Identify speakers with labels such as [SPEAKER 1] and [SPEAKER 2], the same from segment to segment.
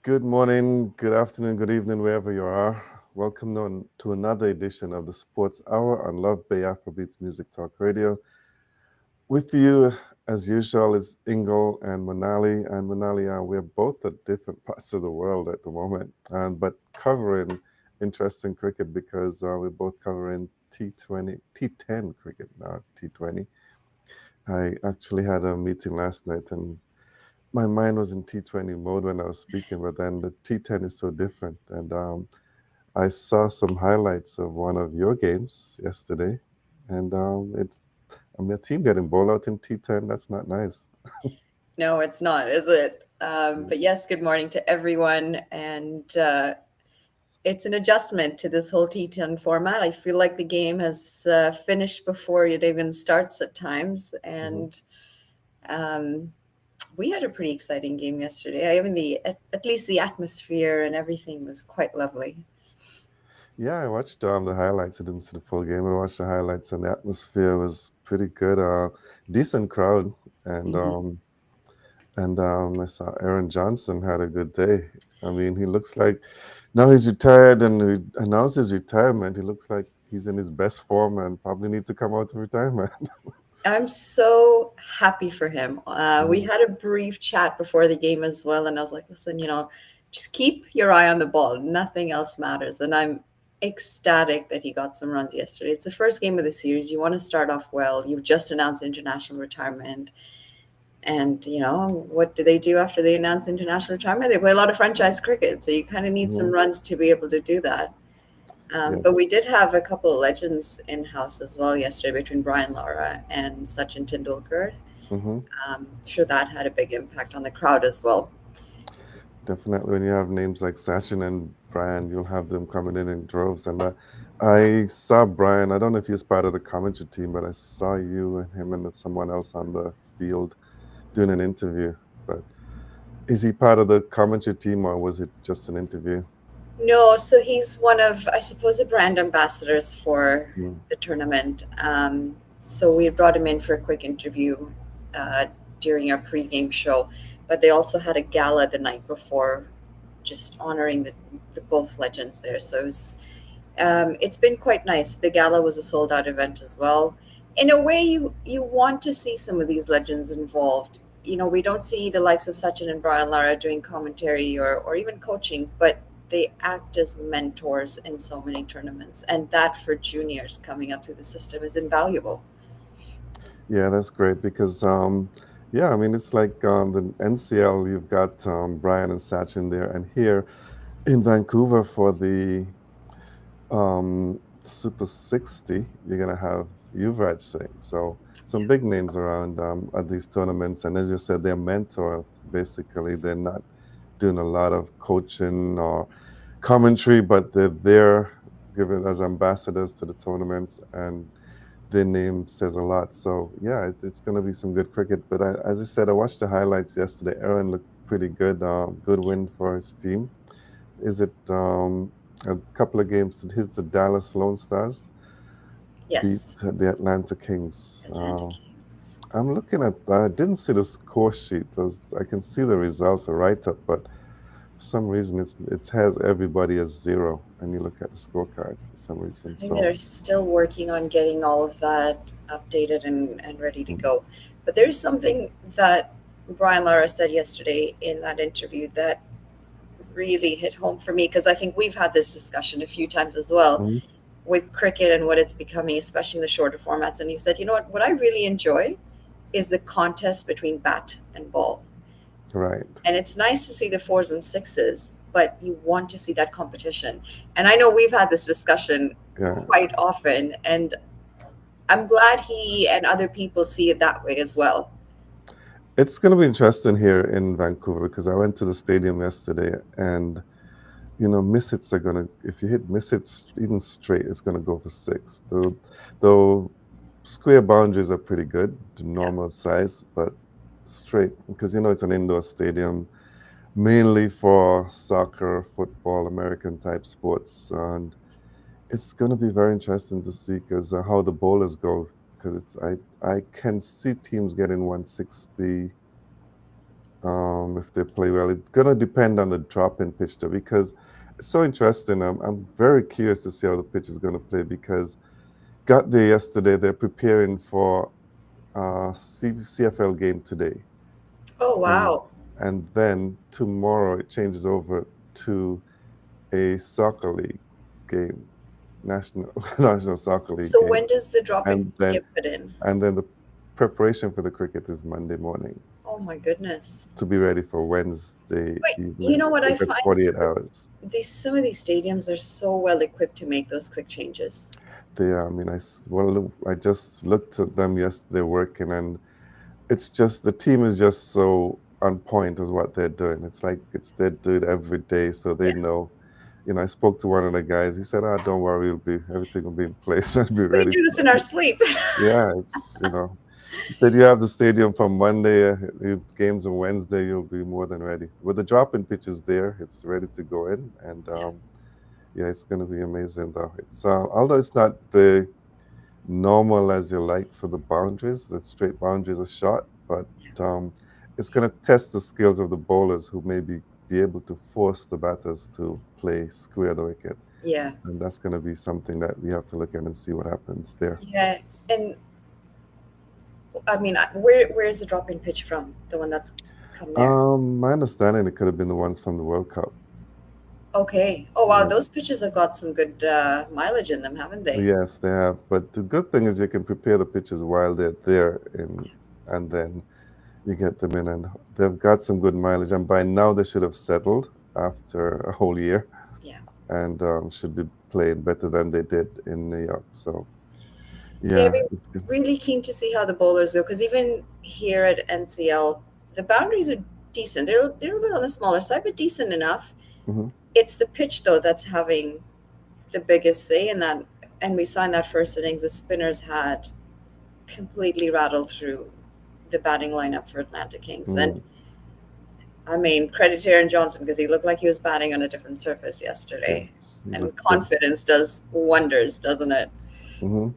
[SPEAKER 1] Good morning, good afternoon, good evening, wherever you are. Welcome to another edition of the Sports Hour on Love Bay Afrobeats Music Talk Radio. With you, as usual, is Ingle and Manali. And Manali, we're both at different parts of the world at the moment, but covering interesting cricket because we're both covering T20, T10 cricket, now T20. I actually had a meeting last night and my mind was in T20 mode when I was speaking, but then the T10 is so different. And I saw some highlights of one of your games yesterday, and a team getting bowled out in T10. That's not nice.
[SPEAKER 2] No, it's not, is it? But yes, good morning to everyone. And it's an adjustment to this whole T10 format. I feel like the game has finished before it even starts at times.
[SPEAKER 1] Mm-hmm.
[SPEAKER 2] And um, we had a pretty exciting game yesterday. I mean, at least the atmosphere and everything was quite lovely.
[SPEAKER 1] Yeah, I watched the highlights. I didn't see the full game. I watched the highlights, and the atmosphere was pretty good. Decent crowd, and
[SPEAKER 2] Mhm.
[SPEAKER 1] um, I saw Aaron Johnson had a good day. I mean, he looks like now he's retired and he announced his retirement. He looks like he's in his best form and probably need to come out of retirement.
[SPEAKER 2] I'm so happy for him. We
[SPEAKER 1] Mhm.
[SPEAKER 2] had a brief chat before the game as well, and I was like, listen, just keep your eye on the ball. Nothing else matters. And I'm ecstatic that he got some runs yesterday. It's the first game of the series. You want to start off well. You've just announced international retirement. And, what do they do after they announce international retirement? They play a lot of franchise cricket. So you kind of need some
[SPEAKER 1] Mhm.
[SPEAKER 2] runs to be able to do that. But
[SPEAKER 1] Yes.
[SPEAKER 2] we did have a couple of legends in house as well yesterday between Brian Lara and Sachin Tendulkar.
[SPEAKER 1] Hmm.
[SPEAKER 2] I'm sure that had a big impact on the crowd as well.
[SPEAKER 1] Definitely, when you have names like Sachin and Brian, you'll have them coming in droves. And I saw Brian. I don't know if he was part of the commentary team, but I saw you and him and someone else on the field doing an interview. But is he part of the commentary team or was it just an interview?
[SPEAKER 2] No, so he's one of, I suppose, the brand ambassadors for
[SPEAKER 1] Mm.
[SPEAKER 2] the tournament. So we brought him in for a quick interview uh, during our pregame show, but they also had a gala the night before, just honoring the both legends there. So it's been quite nice. The gala was a sold out event as well. In a way, you want to see some of these legends involved. We don't see the likes of Sachin and Brian Lara doing commentary or even coaching, but they act as mentors in so many tournaments, and that for juniors coming up through the system is invaluable.
[SPEAKER 1] Yeah, that's great because, yeah, I mean, it's like the NCL, you've got Brian and Sachin there, and here in Vancouver for the Super 60, you're going to have Yuvraj Singh. So some big names around at these tournaments. And as you said, they're mentors. Basically, they're not doing a lot of coaching or commentary, but they're there given as ambassadors to the tournaments. And their name says a lot. So yeah, it's going to be some good cricket. But as I said, I watched the highlights yesterday. Aaron looked pretty good. Good win for his team. Is it a couple of games that hits the Dallas Lone Stars beat
[SPEAKER 2] Yes,
[SPEAKER 1] the Atlanta Kings?
[SPEAKER 2] Atlantic Kings.
[SPEAKER 1] I'm looking at. I didn't see the score sheet. I can see the results, a write up, but for some reason it has everybody as zero, and you look at the scorecard for some reason.
[SPEAKER 2] I think
[SPEAKER 1] So
[SPEAKER 2] they're still working on getting all of that updated and ready to
[SPEAKER 1] mm,
[SPEAKER 2] go. But there's something that Brian Lara said yesterday in that interview that really hit home for me because I think we've had this discussion a few times as well
[SPEAKER 1] mm,
[SPEAKER 2] with cricket and what it's becoming, especially in the shorter formats. And he said, what I really enjoy is the contest between bat and ball.
[SPEAKER 1] right,
[SPEAKER 2] And it's nice to see the fours and sixes, but you want to see that competition. And I know we've had this discussion
[SPEAKER 1] yeah.
[SPEAKER 2] quite often, and I'm glad he and other people see it that way as well.
[SPEAKER 1] It's going to be interesting here in Vancouver because I went to the stadium yesterday and miss hits are gonna if you hit miss hits even straight, it's gonna go for six. Though square boundaries are pretty good, the
[SPEAKER 2] Yeah.
[SPEAKER 1] normal size, but straight because it's an indoor stadium mainly for soccer, football, American type sports, and it's gonna be very interesting to see because how the bowlers go. Because I can see teams getting 160 if they play well. It's gonna depend on the drop in pitch though, because it's so interesting. I'm very curious to see how the pitch is gonna play because got there yesterday. They're preparing for CFL game today,
[SPEAKER 2] Oh,
[SPEAKER 1] and
[SPEAKER 2] wow.
[SPEAKER 1] and then tomorrow it changes over to a soccer league game, national national soccer league
[SPEAKER 2] So
[SPEAKER 1] game,
[SPEAKER 2] when does the drop-in
[SPEAKER 1] and
[SPEAKER 2] pitch
[SPEAKER 1] then
[SPEAKER 2] get put in?
[SPEAKER 1] the preparation for the cricket is Monday morning
[SPEAKER 2] Oh my goodness.
[SPEAKER 1] to be ready for Wednesday
[SPEAKER 2] Wait, you
[SPEAKER 1] evening.
[SPEAKER 2] know what
[SPEAKER 1] So
[SPEAKER 2] I
[SPEAKER 1] you got
[SPEAKER 2] find?
[SPEAKER 1] 48 hours.
[SPEAKER 2] Some of these stadiums are so well equipped to make those quick changes.
[SPEAKER 1] I mean, well, I just looked at them yesterday working, and it's just the team is just so on point as what they're doing. It's like they do it every day, so they
[SPEAKER 2] Yeah.
[SPEAKER 1] know. I spoke to one of the guys. He said, "Ah, don't worry, everything will be in place and be
[SPEAKER 2] We
[SPEAKER 1] ready
[SPEAKER 2] do this
[SPEAKER 1] for
[SPEAKER 2] in our
[SPEAKER 1] it."
[SPEAKER 2] sleep.
[SPEAKER 1] Yeah, He said you have the stadium from Monday, games on Wednesday, you'll be more than ready. With the drop-in pitches there, it's ready to go in, and yeah, it's going to be amazing though. It's although it's not the normal as you like for the boundaries, the straight boundaries are shot, but um, it's going to test the skills of the bowlers who maybe be able to force the batters to play square the wicket,
[SPEAKER 2] Yeah.
[SPEAKER 1] and that's going to be something that we have to look at and see what happens there.
[SPEAKER 2] Yeah. And I mean, where's the drop-in pitch from? The one that's come there.
[SPEAKER 1] My understanding it could have been the ones from the World Cup.
[SPEAKER 2] Okay. Oh wow,
[SPEAKER 1] Yeah.
[SPEAKER 2] those pitches have got some good mileage in them, haven't they?
[SPEAKER 1] Yes, they have. But the good thing is you can prepare the pitches while they're there, and then you get them in, and they've got some good mileage. And by now they should have settled after a whole year,
[SPEAKER 2] Yeah.
[SPEAKER 1] and should be playing better than they did in New York. So
[SPEAKER 2] Yeah, I'd
[SPEAKER 1] yeah,
[SPEAKER 2] be
[SPEAKER 1] it's good.
[SPEAKER 2] really keen to see how the bowlers go because even here at NCL, the boundaries are decent. They're a bit on the smaller side, but decent enough.
[SPEAKER 1] Hmm.
[SPEAKER 2] It's the pitch though that's having the biggest say in that. And we saw in that first innings, the spinners had completely rattled through the batting lineup for Atlanta Kings. And
[SPEAKER 1] Mm,
[SPEAKER 2] I mean, credit to Aaron Johnson because he looked like he was batting on a different surface yesterday.
[SPEAKER 1] yes, he
[SPEAKER 2] And
[SPEAKER 1] looked good.
[SPEAKER 2] confidence does wonders, doesn't it?
[SPEAKER 1] Hmm.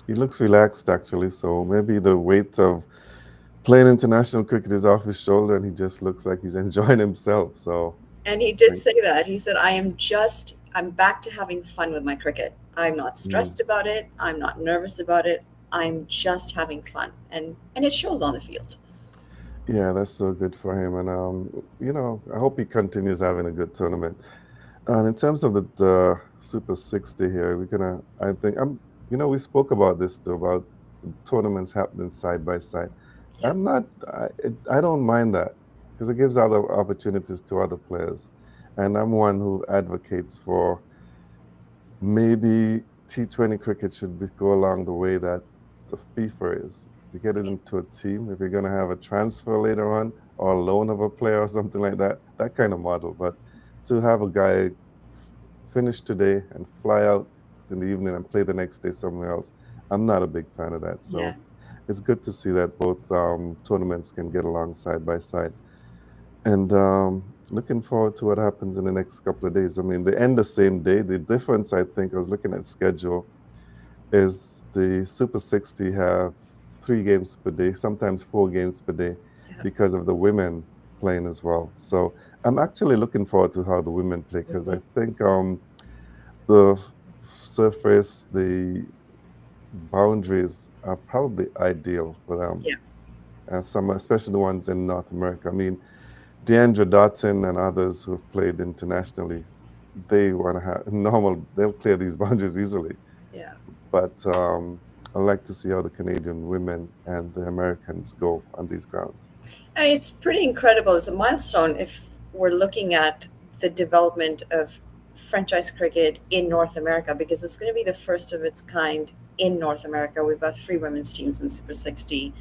[SPEAKER 1] He looks relaxed actually. So maybe the weight of playing international cricket is off his shoulder, and he just looks like he's enjoying himself. So.
[SPEAKER 2] And he did
[SPEAKER 1] Like,
[SPEAKER 2] say that. He said, I'm back to having fun with my cricket. I'm not
[SPEAKER 1] mm.
[SPEAKER 2] stressed about it. I'm not nervous about it. I'm just having fun. And it shows on the field.
[SPEAKER 1] Yeah, that's so good for him. And I hope he continues having a good tournament. And in terms of the Super 60 here, I think we spoke about this too, about the tournaments happening side by side.
[SPEAKER 2] Yeah.
[SPEAKER 1] I don't mind that because it gives other opportunities to other players. And I'm one who advocates for maybe T20 cricket should go along the way that the FIFA is. You get it into a team. If you're going to have a transfer later on or a loan of a player or something like that, that kind of model. But to have a guy finish today and fly out in the evening and play the next day somewhere else, I'm not a big fan of that.
[SPEAKER 2] Yeah.
[SPEAKER 1] So it's good to see that both tournaments can get along side by side. And looking forward to what happens in the next couple of days. I mean, they end the same day. The difference, I think, I was looking at schedule, is the Super 60 have 3 games per day, sometimes 4 games per day,
[SPEAKER 2] Yeah.
[SPEAKER 1] because of the women playing as well. So I'm actually looking forward to how the women play because
[SPEAKER 2] Mhm.
[SPEAKER 1] I think the surface, the boundaries are probably ideal for them.
[SPEAKER 2] Yeah.
[SPEAKER 1] Especially the ones in North America. I mean, Deandra Dotson and others who've played internationally, they want to have normal, they'll clear these boundaries easily.
[SPEAKER 2] Yeah.
[SPEAKER 1] But I like to see how the Canadian women and the Americans go on these grounds.
[SPEAKER 2] I mean, it's pretty incredible. It's a milestone if we're looking at the development of franchise cricket in North America because it's going to be the first of its kind in North America. We've got three women's teams in Super 60.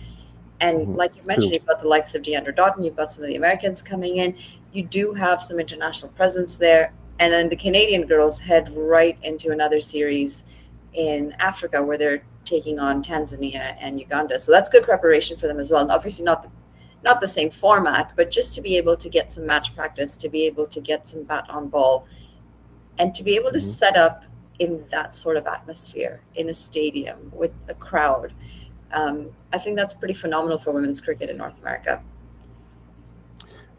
[SPEAKER 2] And
[SPEAKER 1] Mhm.
[SPEAKER 2] like you mentioned,
[SPEAKER 1] Two.
[SPEAKER 2] you've got the likes of Deandra Doughton, you've got some of the Americans coming in. You do have some international presence there. And then the Canadian girls head right into another series in Africa where they're taking on Tanzania and Uganda. So that's good preparation for them as well. And obviously not the same format, but just to be able to get some match practice, to be able to get some bat on ball, and to be able to
[SPEAKER 1] Mhm.
[SPEAKER 2] set up in that sort of atmosphere in a stadium with a crowd. I think that's pretty phenomenal for women's cricket in North America.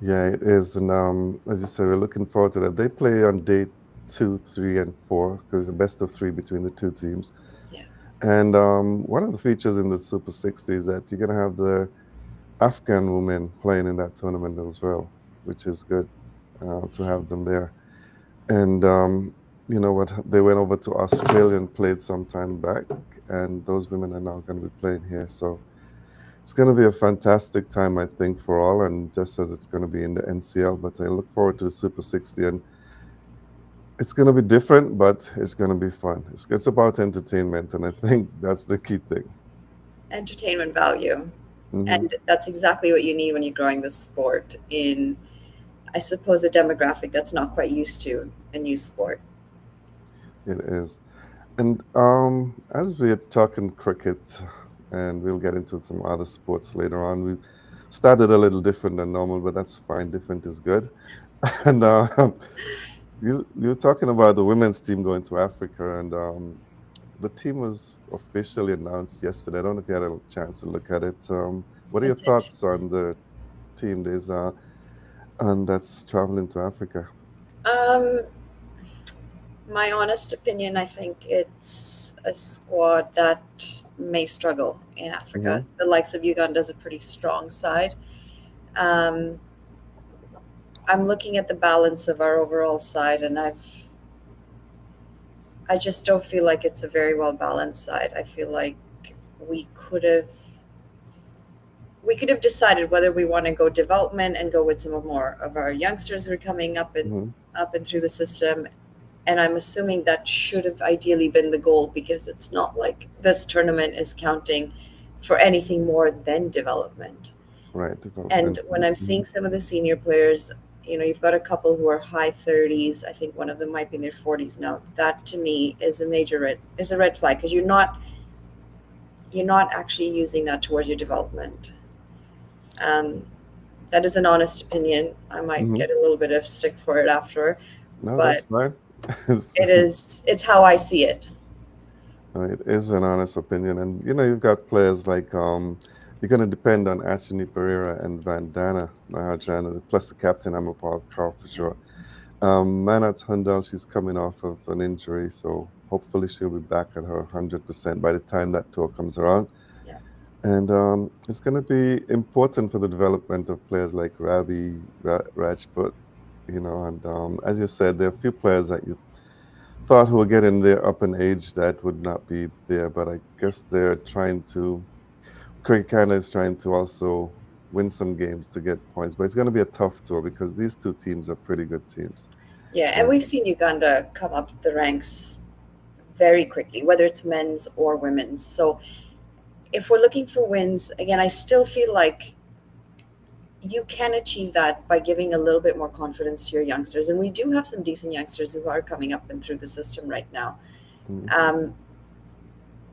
[SPEAKER 1] Yeah, it is. And as you said, we're looking forward to that. They play on day two, three, and four because the best of three between the two teams.
[SPEAKER 2] Yeah.
[SPEAKER 1] And one of the features in the Super 60 is that you're going to have the Afghan women playing in that tournament as well, which is good to have them there. And you know what? They went over to Australia and played some time back, and those women are now going to be playing here. So it's going to be a fantastic time, I think, for all, and just as it's going to be in the NCL. But I look forward to the Super 60, and it's going to be different, but it's going to be fun. It's about entertainment, and I think that's the key thing.
[SPEAKER 2] Entertainment value.
[SPEAKER 1] Hmm.
[SPEAKER 2] And that's exactly what you need when you're growing the sport in, I suppose, a demographic that's not quite used to a new sport.
[SPEAKER 1] It is. And as we're talking cricket, and we'll get into some other sports later on, we started a little different than normal, but that's fine. Different is good. And you were talking about the women's team going to Africa, and the team was officially announced yesterday. I don't know if you had a chance to look at it. What are
[SPEAKER 2] I
[SPEAKER 1] your
[SPEAKER 2] did.
[SPEAKER 1] thoughts on the team? There's and that's traveling to Africa.
[SPEAKER 2] Um, my honest opinion, I think it's a squad that may struggle in Africa.
[SPEAKER 1] Hmm.
[SPEAKER 2] The likes of Uganda is a pretty strong side. Um, I'm looking at the balance of our overall side, and I just don't feel like it's a very well balanced side. I feel like we could have we could have decided whether we want to go development and go with some of more of our youngsters who are coming
[SPEAKER 1] Hmm.
[SPEAKER 2] up and through the system. And I'm assuming that should have ideally been the goal because it's not like this tournament is counting for anything more than development.
[SPEAKER 1] Right,
[SPEAKER 2] And
[SPEAKER 1] development.
[SPEAKER 2] when I'm
[SPEAKER 1] Hmm.
[SPEAKER 2] seeing some of the senior players, you've got a couple who are high 30s. I think one of them might be in their 40s now. That to me is a red flag because you're not actually using that towards your development. Um, that is an honest opinion. I might
[SPEAKER 1] Hmm.
[SPEAKER 2] get a little bit of stick for it after,
[SPEAKER 1] No,
[SPEAKER 2] but
[SPEAKER 1] that's fine.
[SPEAKER 2] it's how I see it.
[SPEAKER 1] It is an honest opinion, and you've got players like you're going to depend on Anthony Pereira and Vandana Mahajana, plus the captain Amapal Kaur for
[SPEAKER 2] Yeah,
[SPEAKER 1] sure. Manat Hundal, she's coming off of an injury, so hopefully she'll be back at her 100% by the time that tour comes around.
[SPEAKER 2] yeah,
[SPEAKER 1] And it's going to be important for the development of players like Rajput, and as you said, there are a few players that you thought who were getting there up in age that would not be there, but I guess they're trying to, Cricket Canada is trying to also win some games to get points, but it's going to be a tough tour because these two teams are pretty good teams.
[SPEAKER 2] yeah. And
[SPEAKER 1] And
[SPEAKER 2] we've seen Uganda come up the ranks very quickly, whether it's men's or women's. So if we're looking for wins, again, I still feel like you can achieve that by giving a little bit more confidence to your youngsters. And we do have some decent youngsters who are coming up and through the system right now.
[SPEAKER 1] mm,
[SPEAKER 2] Um,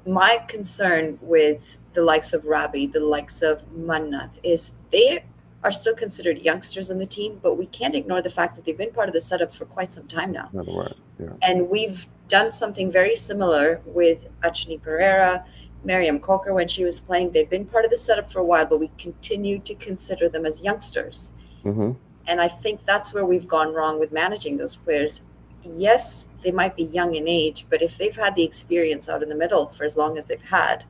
[SPEAKER 2] my concern with the likes of Rabi, the likes of Mannath, is they are still considered youngsters in the team, but we can't ignore the fact that they've been part of the setup for quite some time now.
[SPEAKER 1] not a word, yeah.
[SPEAKER 2] And we've done something very similar with Achni Pereira, Miriam Coker when she was playing. They've been part of the setup for a while, but we continue to consider them as youngsters.
[SPEAKER 1] Hmm.
[SPEAKER 2] And I think that's where we've gone wrong with managing those players. Yes, they might be young in age, but if they've had the experience out in the middle for as long as they've had,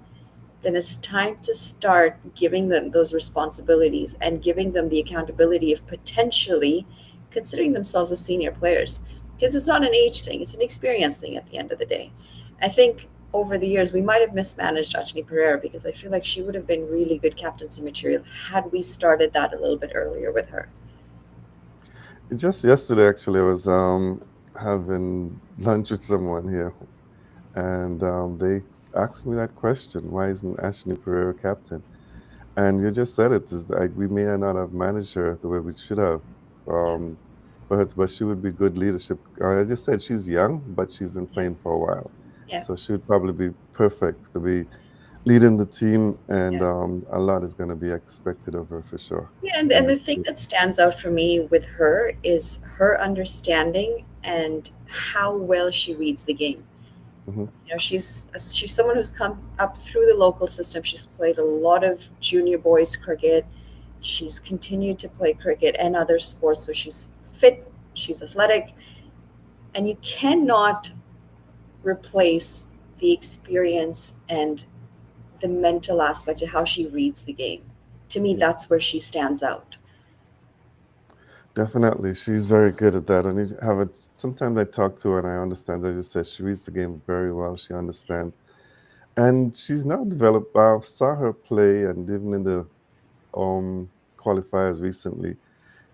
[SPEAKER 2] then it's time to start giving them those responsibilities and giving them the accountability of potentially considering themselves as senior players. Because it's not an age thing, it's an experience thing at the end of the day. I think over the years we might have mismanaged Achni Pereira because I feel like she would have been really good captaincy material had we started that a little bit earlier with her.
[SPEAKER 1] Just yesterday, actually, I was having lunch with someone here, and they asked me that question: Why isn't Ashley Pereira captain? And you just said it is like we may not have managed her the way we should have.
[SPEAKER 2] Yeah,
[SPEAKER 1] Um, but she would be good leadership. I just said she's young, but she's been
[SPEAKER 2] yeah,
[SPEAKER 1] playing for a while,
[SPEAKER 2] yeah,
[SPEAKER 1] so she would probably be perfect to be leading the team, and
[SPEAKER 2] yeah.
[SPEAKER 1] a lot is going to be expected of her for sure.
[SPEAKER 2] Yeah,
[SPEAKER 1] In
[SPEAKER 2] and the
[SPEAKER 1] this
[SPEAKER 2] thing
[SPEAKER 1] group.
[SPEAKER 2] that stands out for me with her is her understanding and how well she reads the game.
[SPEAKER 1] Hmm.
[SPEAKER 2] She's someone who's come up through the local system. She's played a lot of junior boys cricket. She's continued to play cricket and other sports, so she's fit, she's athletic, and you cannot replace the experience and the mental aspect of how she reads the game. To me,
[SPEAKER 1] Yeah,
[SPEAKER 2] that's where she stands out.
[SPEAKER 1] definitely. She's very good at that. I need to have a sometimes I talk to her and I understand. I just said she reads the game very well. She understands. And she's now developed I saw her play and even in the um qualifiers recently.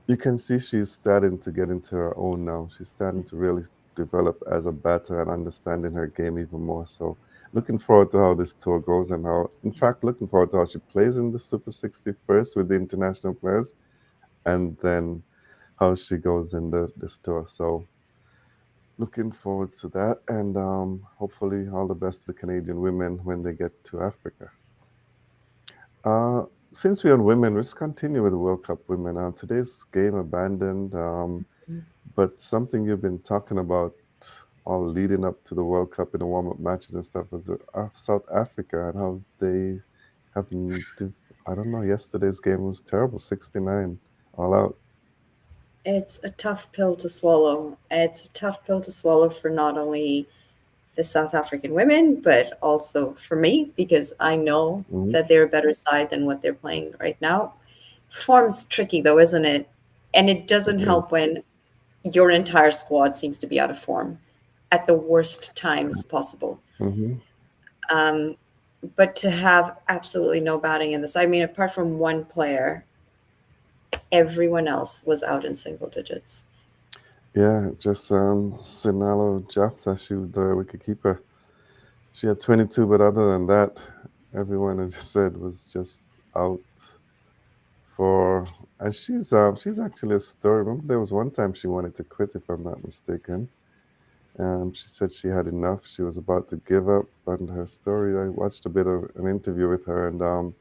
[SPEAKER 1] You can see she's starting to get into her own now. She's starting to really develop as a batter and understanding her game even more. So looking forward to how this tour goes and how, in fact, looking forward to how she plays in the Super 60 first with the international players and then how she goes in this tour. So looking forward to that and hopefully all the best to the Canadian women when they get to Africa. Uh, since we're on women, let's continue with the World Cup women. Today's game abandoned. But something you've been talking about all leading up to the World Cup in the warm-up matches and stuff was South Africa and how they haven't. I don't know. Yesterday's game was terrible, 69 all out.
[SPEAKER 2] It's a tough pill to swallow. It's a tough pill to swallow for not only the South African women, but also for me, because I know
[SPEAKER 1] Hmm.
[SPEAKER 2] that they're a better side than what they're playing right now. Form's tricky though, isn't it? And it
[SPEAKER 1] It
[SPEAKER 2] doesn't help
[SPEAKER 1] is.
[SPEAKER 2] when your entire squad seems to be out of form at the worst times possible.
[SPEAKER 1] Hmm.
[SPEAKER 2] Um, but to have absolutely no batting in this, I mean, apart from one player, everyone else was out in single digits.
[SPEAKER 1] Yeah, just Sinalo Jafta, she was the wicketkeeper. She had 22, but other than that, everyone, as you said, was just out for. And she's actually a story. Remember, there was one time she wanted to quit, if I'm not mistaken. She said she had enough. She was about to give up. And her story, I watched a bit of an interview with her, and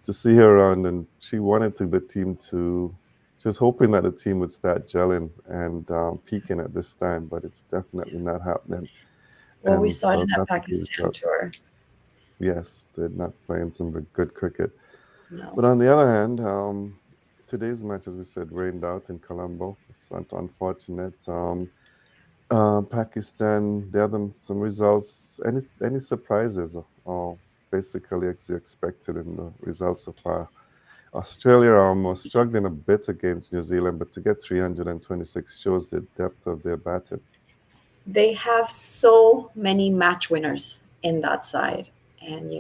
[SPEAKER 1] to see her around, and she wanted to the team to. She was hoping that the team would start gelling and peaking at this time, but it's definitely not happening.
[SPEAKER 2] Well, we
[SPEAKER 1] And
[SPEAKER 2] saw it in
[SPEAKER 1] South
[SPEAKER 2] that
[SPEAKER 1] Africa
[SPEAKER 2] Pakistan
[SPEAKER 1] results,
[SPEAKER 2] tour.
[SPEAKER 1] yes, they're not playing some good cricket.
[SPEAKER 2] No.
[SPEAKER 1] But on the other hand, today's match, as we said, rained out in Colombo. It's unfortunate. Pakistan, they had some results. Any surprises or basically as you expected in the results so far? Australia are almost struggling a bit against New Zealand, but to get 326 shows the depth of their batting.
[SPEAKER 2] They have so many match winners in that side. And,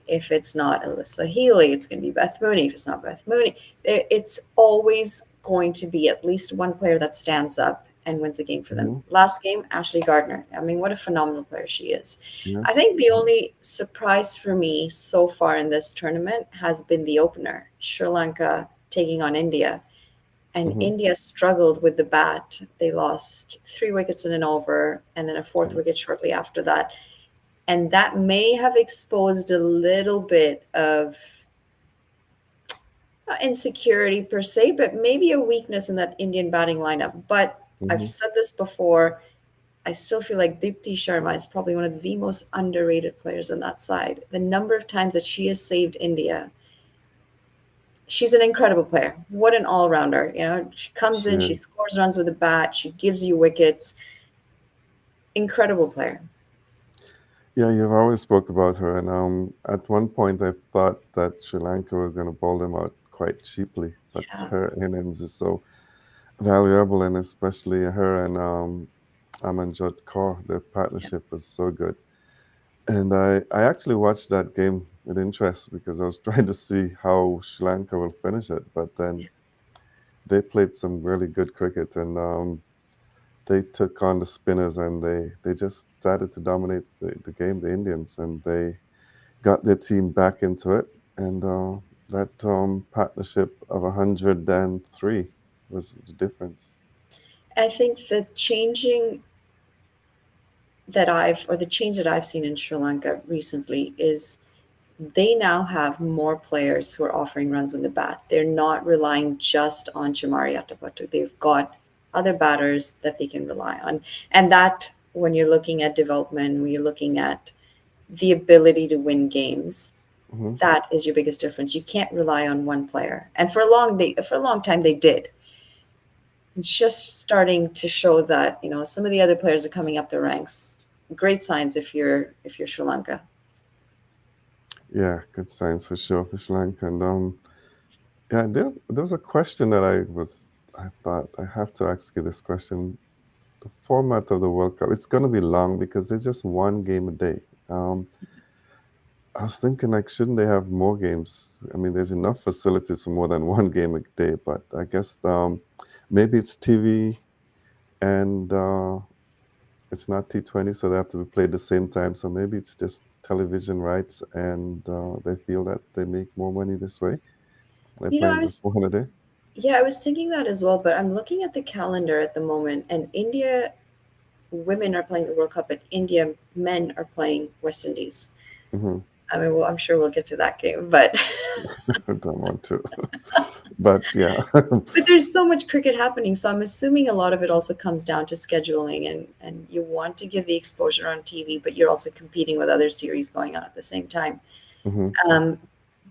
[SPEAKER 2] if it's not Alyssa Healy, it's going to be Beth Mooney. If it's not Beth Mooney, it's always going to be at least one player that stands up and wins a game for them.
[SPEAKER 1] Hmm.
[SPEAKER 2] Last game, Ashley Gardner. I mean, what a phenomenal player she is. I
[SPEAKER 1] Yes.
[SPEAKER 2] think the only surprise for me so far in this tournament has been the opener, Sri Lanka taking on India. And
[SPEAKER 1] Hmm.
[SPEAKER 2] India struggled with the bat. They lost 3 wickets in an over and then a fourth wicket
[SPEAKER 1] Yes.
[SPEAKER 2] shortly after that. And that may have exposed a little bit of not insecurity per se, but maybe a weakness in that Indian batting lineup. But I've
[SPEAKER 1] Hmm.
[SPEAKER 2] said this before. I still feel like Dipti Sharma is probably one of the most underrated players on that side. The number of times that she has saved India, she's an incredible player. What an all rounder. She comes
[SPEAKER 1] She
[SPEAKER 2] in, she
[SPEAKER 1] is.
[SPEAKER 2] scores runs with a bat, she gives you wickets. Incredible player.
[SPEAKER 1] Yeah, you've always spoke about her, and at one point I thought that Sri Lanka were going to bowl them out quite cheaply, but
[SPEAKER 2] Yeah.
[SPEAKER 1] her innings is so valuable, and especially her and Amanjot Kaur, their
[SPEAKER 2] Yeah.
[SPEAKER 1] partnership was so good. And I actually watched that game with interest because I was trying to see how Sri Lanka will finish it, but then they played some really good cricket, and they took on the spinners, and they just started to dominate the game, the Indians, and they got their team back into it, and that partnership of 103 was the difference.
[SPEAKER 2] I think the change that I've seen in Sri Lanka recently is they now have more players who are offering runs with the bat. They're not relying just on Chamari Atapattu. They've got other batters that they can rely on. And that, when you're looking at development, when you're looking at the ability to win games,
[SPEAKER 1] Hmm.
[SPEAKER 2] That is your biggest difference. You can't rely on one player. And for a long time they did. It's just starting to show that, some of the other players are coming up the ranks. Great signs if you're Sri Lanka.
[SPEAKER 1] Yeah, good signs for sure for Sri Lanka. And yeah, there was a question that I thought I have to ask you this question. The format of the World Cup, it's going to be long because there's just one game a day. Um, I was thinking, like, shouldn't they have more games? I mean, there's enough facilities for more than one game a day, but I guess maybe it's TV and it's not T20, so they have to be played the same time. So maybe it's just television rights, and they feel that they make more money this way. They're
[SPEAKER 2] You know, I
[SPEAKER 1] playing just
[SPEAKER 2] was
[SPEAKER 1] one a day.
[SPEAKER 2] Yeah, I was thinking that as well, but I'm looking at the calendar at the moment, and India women are playing the World Cup, but India men are playing West Indies.
[SPEAKER 1] Hmm.
[SPEAKER 2] I mean, well, I'm sure we'll get to that game, but
[SPEAKER 1] I don't want to, but yeah.
[SPEAKER 2] but there's so much cricket happening, so I'm assuming a lot of it also comes down to scheduling, and you want to give the exposure on TV, but you're also competing with other series going on at the same time.
[SPEAKER 1] Hmm.
[SPEAKER 2] Um,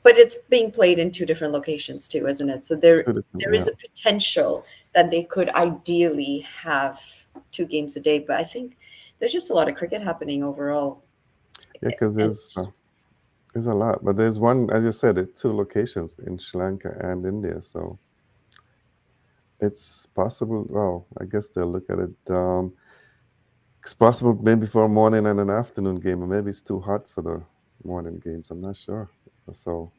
[SPEAKER 2] but it's being played in two different locations too, isn't it? So there
[SPEAKER 1] Two different,
[SPEAKER 2] there
[SPEAKER 1] yeah,
[SPEAKER 2] is a potential that they could ideally have two games a day, but I think there's just a lot of cricket happening overall.
[SPEAKER 1] yeah, because
[SPEAKER 2] And
[SPEAKER 1] there's a lot, but there's one, as you said, it's two locations in Sri Lanka and India, so it's possible. Well, I guess they'll look at it. It's possible maybe for a morning and an afternoon game, or maybe it's too hot for the morning games. I'm not sure. So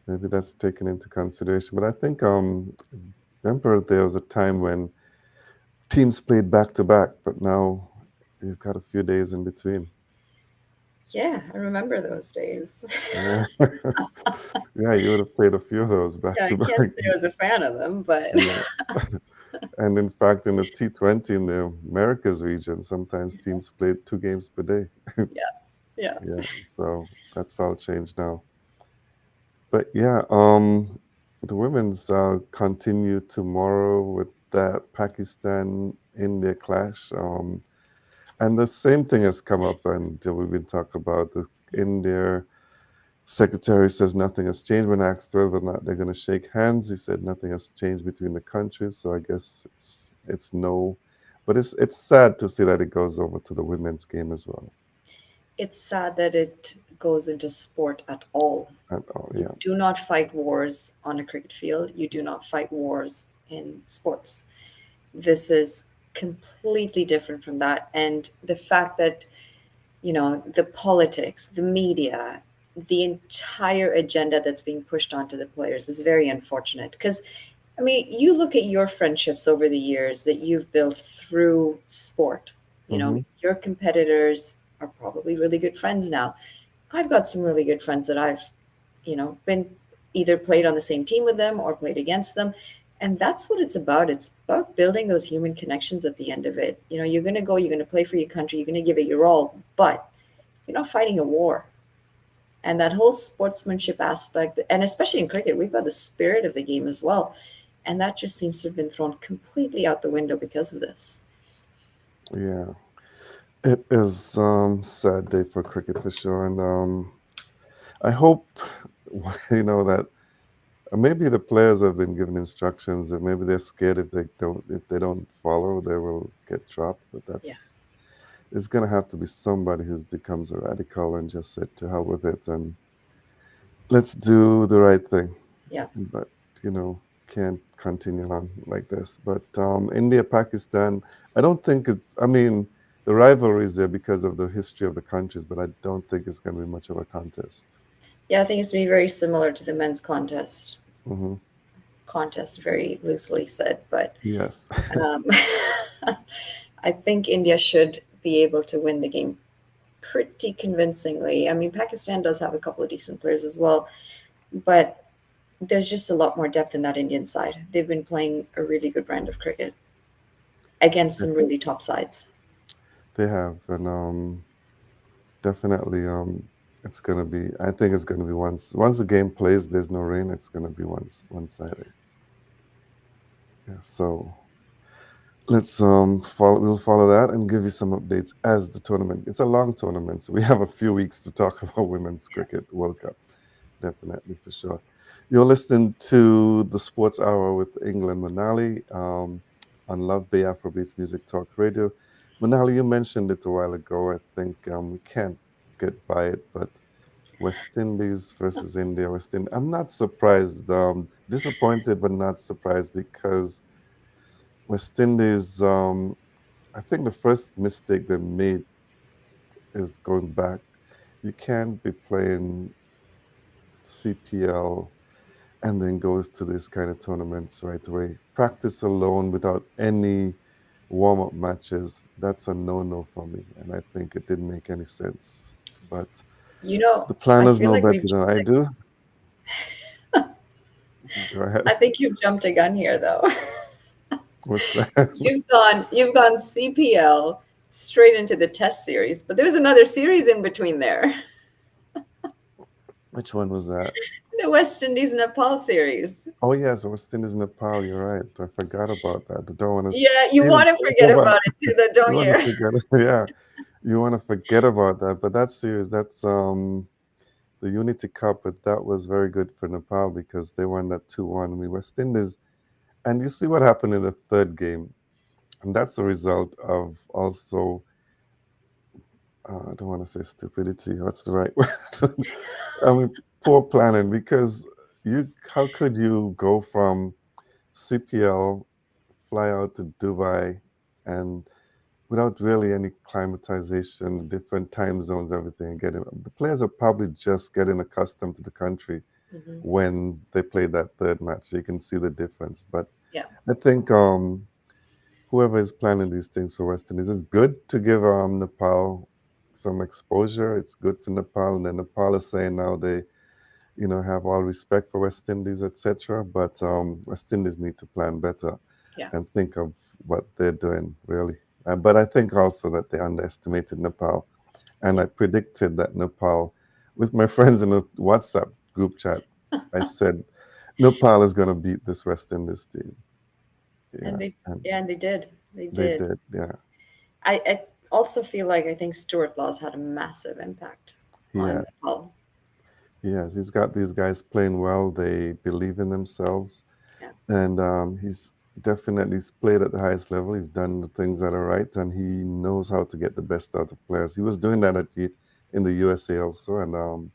[SPEAKER 1] maybe that's taken into consideration. But I think remember there was a time when teams played back to back, but now you've got a few days in between.
[SPEAKER 2] yeah, I remember those days.
[SPEAKER 1] Yeah, yeah, you would have played a few of those back
[SPEAKER 2] Yeah, I
[SPEAKER 1] to back.
[SPEAKER 2] can't say I was a fan of them, but
[SPEAKER 1] Yeah. And in fact, in the T20 in the Americas region, sometimes teams played two games per day.
[SPEAKER 2] yeah, yeah.
[SPEAKER 1] Yeah, so that's all changed now. But yeah, the women's continue tomorrow with that Pakistan India clash. And the same thing has come up, and we've been talking about the India secretary says nothing has changed. When asked whether or not they're going to shake hands, he said nothing has changed between the countries. So I guess it's no, but it's sad to see that it goes over to the women's game as well.
[SPEAKER 2] It's sad that it goes into sport at all.
[SPEAKER 1] And, oh
[SPEAKER 2] You
[SPEAKER 1] yeah,
[SPEAKER 2] do not fight wars on a cricket field. You do not fight wars in sports. This is completely different from that. And the fact that, the politics, the media, the entire agenda that's being pushed onto the players is very unfortunate. Because, I mean, you look at your friendships over the years that you've built through sport.
[SPEAKER 1] hmm,
[SPEAKER 2] Your competitors are probably really good friends now. I've got some really good friends that I've, been either played on the same team with them or played against them. And that's what it's about. It's about building those human connections at the end of it. You're going to go, you're going to play for your country, you're going to give it your all, but you're not fighting a war. And that whole sportsmanship aspect, and especially in cricket, we've got the spirit of the game as well. And that just seems to have been thrown completely out the window because of this.
[SPEAKER 1] yeah. It is sad day for cricket for sure, and I hope that maybe the players have been given instructions, and maybe they're scared if they don't follow, they will get dropped. But
[SPEAKER 2] Yeah.
[SPEAKER 1] that's it's gonna have to be somebody who becomes a radical and just said to hell with it and let's do the right thing.
[SPEAKER 2] Yeah.
[SPEAKER 1] But can't continue on like this. But India, Pakistan, I don't think it's. I mean, the rivalry is there because of the history of the countries, but I don't think it's going to be much of a contest.
[SPEAKER 2] Yeah, I think it's going to be very similar to the men's contest.
[SPEAKER 1] Hmm.
[SPEAKER 2] Contest, very loosely said, but
[SPEAKER 1] Yes.
[SPEAKER 2] um, I think India should be able to win the game pretty convincingly. I mean, Pakistan does have a couple of decent players as well, but there's just a lot more depth in that Indian side. They've been playing a really good brand of cricket against some really top sides.
[SPEAKER 1] They have, and definitely, it's gonna be. I think it's gonna be once the game plays. There's no rain. It's gonna be one sided. Yeah. So we'll follow that and give you some updates as the tournament. It's a long tournament, so we have a few weeks to talk about Women's Cricket World Cup. Definitely, for sure. You're listening to the Sports Hour with England Manali on Love Bay Afrobeats Music Talk Radio. Manali, you mentioned it a while ago. I think we can't get by it, but West Indies versus India. West Indies. I'm not surprised. Disappointed, but not surprised because West Indies. I think the first mistake they made is going back. You can't be playing CPL and then goes to this kind of tournaments right away. Practice alone without any warm up matches, that's a no no for me. And I think it didn't make any sense. But
[SPEAKER 2] You know,
[SPEAKER 1] the
[SPEAKER 2] I
[SPEAKER 1] planners
[SPEAKER 2] feel
[SPEAKER 1] know
[SPEAKER 2] like
[SPEAKER 1] better than I do. Go ahead.
[SPEAKER 2] I think you've jumped a gun here, though.
[SPEAKER 1] What's that?
[SPEAKER 2] You've gone CPL straight into the Test series, but there's another series in between there,
[SPEAKER 1] Which one was that?
[SPEAKER 2] the West Indies Nepal series.
[SPEAKER 1] Oh, yes, West Indies Nepal. You're right. I forgot about that. I don't want to
[SPEAKER 2] Yeah, you
[SPEAKER 1] even
[SPEAKER 2] want to
[SPEAKER 1] talk
[SPEAKER 2] forget
[SPEAKER 1] about
[SPEAKER 2] about
[SPEAKER 1] it.
[SPEAKER 2] it too, though,
[SPEAKER 1] You
[SPEAKER 2] don't
[SPEAKER 1] want to
[SPEAKER 2] you?
[SPEAKER 1] forget it. Yeah, you want to forget about that. But that series, that's the Unity Cup, but that was very good for Nepal because they won that 2-1. We West Indies, and you see what happened in the third game, and that's the result of also I don't want to say stupidity. What's the right word? I mean, poor planning because you how could you go from CPL, fly out to Dubai, and without really any climatization, different time zones, everything. Getting the players are probably just getting accustomed to the country
[SPEAKER 2] Hmm.
[SPEAKER 1] when they played that third match. So you can see the difference. But
[SPEAKER 2] Yeah,
[SPEAKER 1] I think whoever is planning these things for West Indies, it's good to give Nepal some exposure. It's good for Nepal, and then Nepal is saying now they, have all respect for West Indies, etc. But West Indies need to plan better
[SPEAKER 2] yeah,
[SPEAKER 1] and think of what they're doing really. But I think also that they underestimated Nepal, and
[SPEAKER 2] yeah.
[SPEAKER 1] I predicted that Nepal, with my friends in a WhatsApp group chat, I said Nepal is going to beat this West Indies team.
[SPEAKER 2] And
[SPEAKER 1] Yeah,
[SPEAKER 2] they,
[SPEAKER 1] and
[SPEAKER 2] yeah, and they did. They
[SPEAKER 1] they
[SPEAKER 2] did.
[SPEAKER 1] did. Yeah,
[SPEAKER 2] I also feel like I think Stuart Laws had a massive impact
[SPEAKER 1] he
[SPEAKER 2] on
[SPEAKER 1] has.
[SPEAKER 2] Nepal.
[SPEAKER 1] He has. He's got these guys playing well. They believe in themselves,
[SPEAKER 2] Yeah,
[SPEAKER 1] and he's definitely played at the highest level. He's done the things that are right, and he knows how to get the best out of players. He was doing that in the USA also, and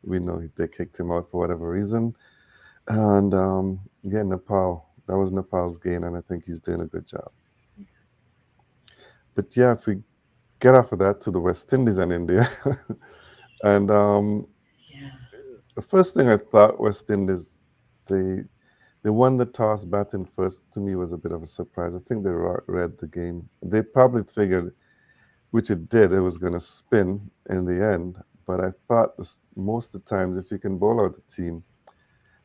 [SPEAKER 1] we know they kicked him out for whatever reason. And yeah, Nepal. That was Nepal's gain, and I think he's doing a good job. But yeah, if we get off of that to the West Indies and India, and
[SPEAKER 2] yeah.
[SPEAKER 1] the first thing I thought West Indies they they won the toss batting first. To me, was a bit of a surprise. I think they read the game. They probably figured, which it did, it was going to spin in the end. But I thought most of the times, if you can bowl out the team,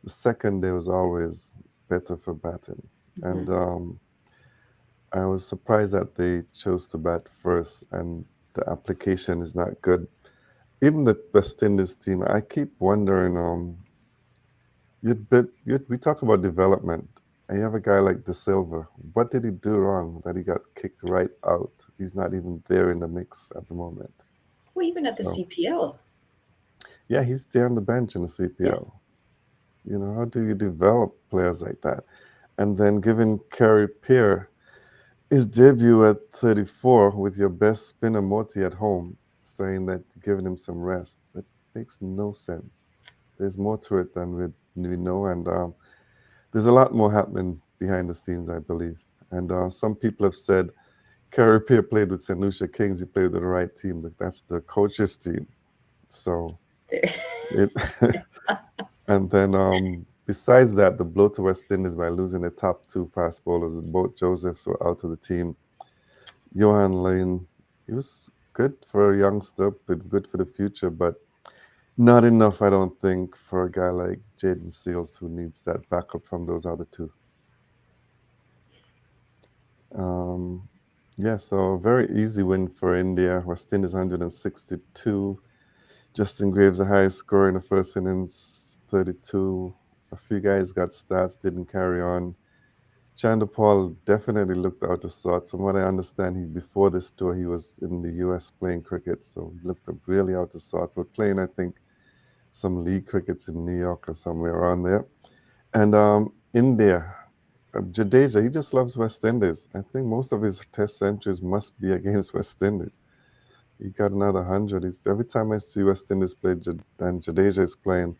[SPEAKER 1] the second day was always better for batting.
[SPEAKER 2] Hmm.
[SPEAKER 1] And I was surprised that they chose to bat first, and the application is not good. Even the West Indies team, I keep wondering. We talk about development, and you have a guy like De Silva. What did he do wrong that he got kicked right out? He's not even there in the mix at the moment.
[SPEAKER 2] Well, even at the
[SPEAKER 1] So
[SPEAKER 2] CPL.
[SPEAKER 1] yeah, he's there on the bench in the
[SPEAKER 2] Yeah.
[SPEAKER 1] CPL. How do you develop players like that? And then giving Kerry Peer his debut at 34 with your best spinner Moti at home, saying that you're giving him some rest. That makes no sense. There's more to it than we know, and there's a lot more happening behind the scenes, I believe. And some people have said Kerry Peer played with St. Lucia Kings. He played with the right team. That's the coach's team. So
[SPEAKER 2] There.
[SPEAKER 1] it, and then besides that, the blow to West Indies by losing the top two fast bowlers. Both Josephs were out of the team. Johan Lane, he was good for a youngster, but good for the future, but not enough, I don't think, for a guy like Jaden Seals who needs that backup from those other two. Um, yeah, so a very easy win for India. West Indies 162. Justin Graves, the highest score in the first innings, 32. A few guys got stats, didn't carry on. Chandler Paul definitely looked out of sorts. From what I understand, he before this tour he was in the U.S. playing cricket, so he looked really out of sorts. We're playing, I think, some league crickets in New York or somewhere around there. And India, Jadeja, he just loves West Indies. I think most of his Test centuries must be against West Indies. He got another 100. Every time I see West Indies play and Jadeja is playing,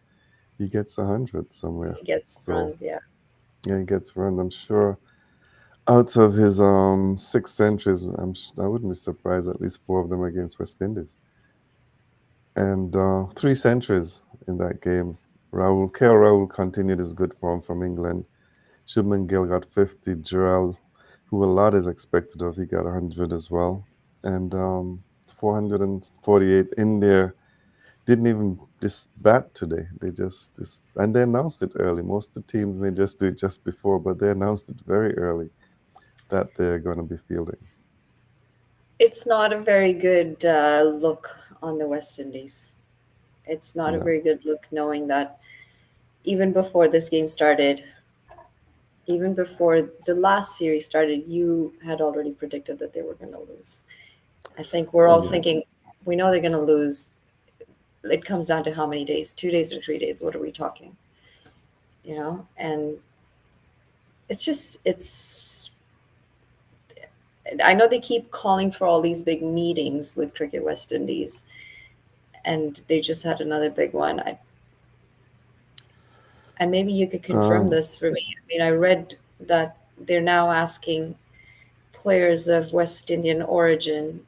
[SPEAKER 1] he gets 100 somewhere.
[SPEAKER 2] He gets
[SPEAKER 1] So
[SPEAKER 2] runs, yeah.
[SPEAKER 1] yeah, he gets run. I'm sure out of his 6 centuries, I wouldn't be surprised at least four of them against West Indies, and 3 centuries in that game. Rahul continued his good form from England. Shubman Gill got 50. Jarrell, who a lot is expected of, he got 100 as well, and 448 in there. Didn't even bat today. They just and they announced it early. Most of the teams may just do it just before, but they announced it very early that they're going to be fielding.
[SPEAKER 2] It's not a very good look on the West Indies. It's not a
[SPEAKER 1] No,
[SPEAKER 2] very good look knowing that even before this game started, even before the last series started, you had already predicted that they were going to lose. I think we're all
[SPEAKER 1] yeah.
[SPEAKER 2] thinking, we know they're going to lose. It comes down to how many days, 2 days or 3 days. What are we talking? And it's. I know they keep calling for all these big meetings with Cricket West Indies, and they just had another big one. And maybe you could confirm
[SPEAKER 1] Um,
[SPEAKER 2] this for me. I mean, I read that they're now asking players of West Indian origin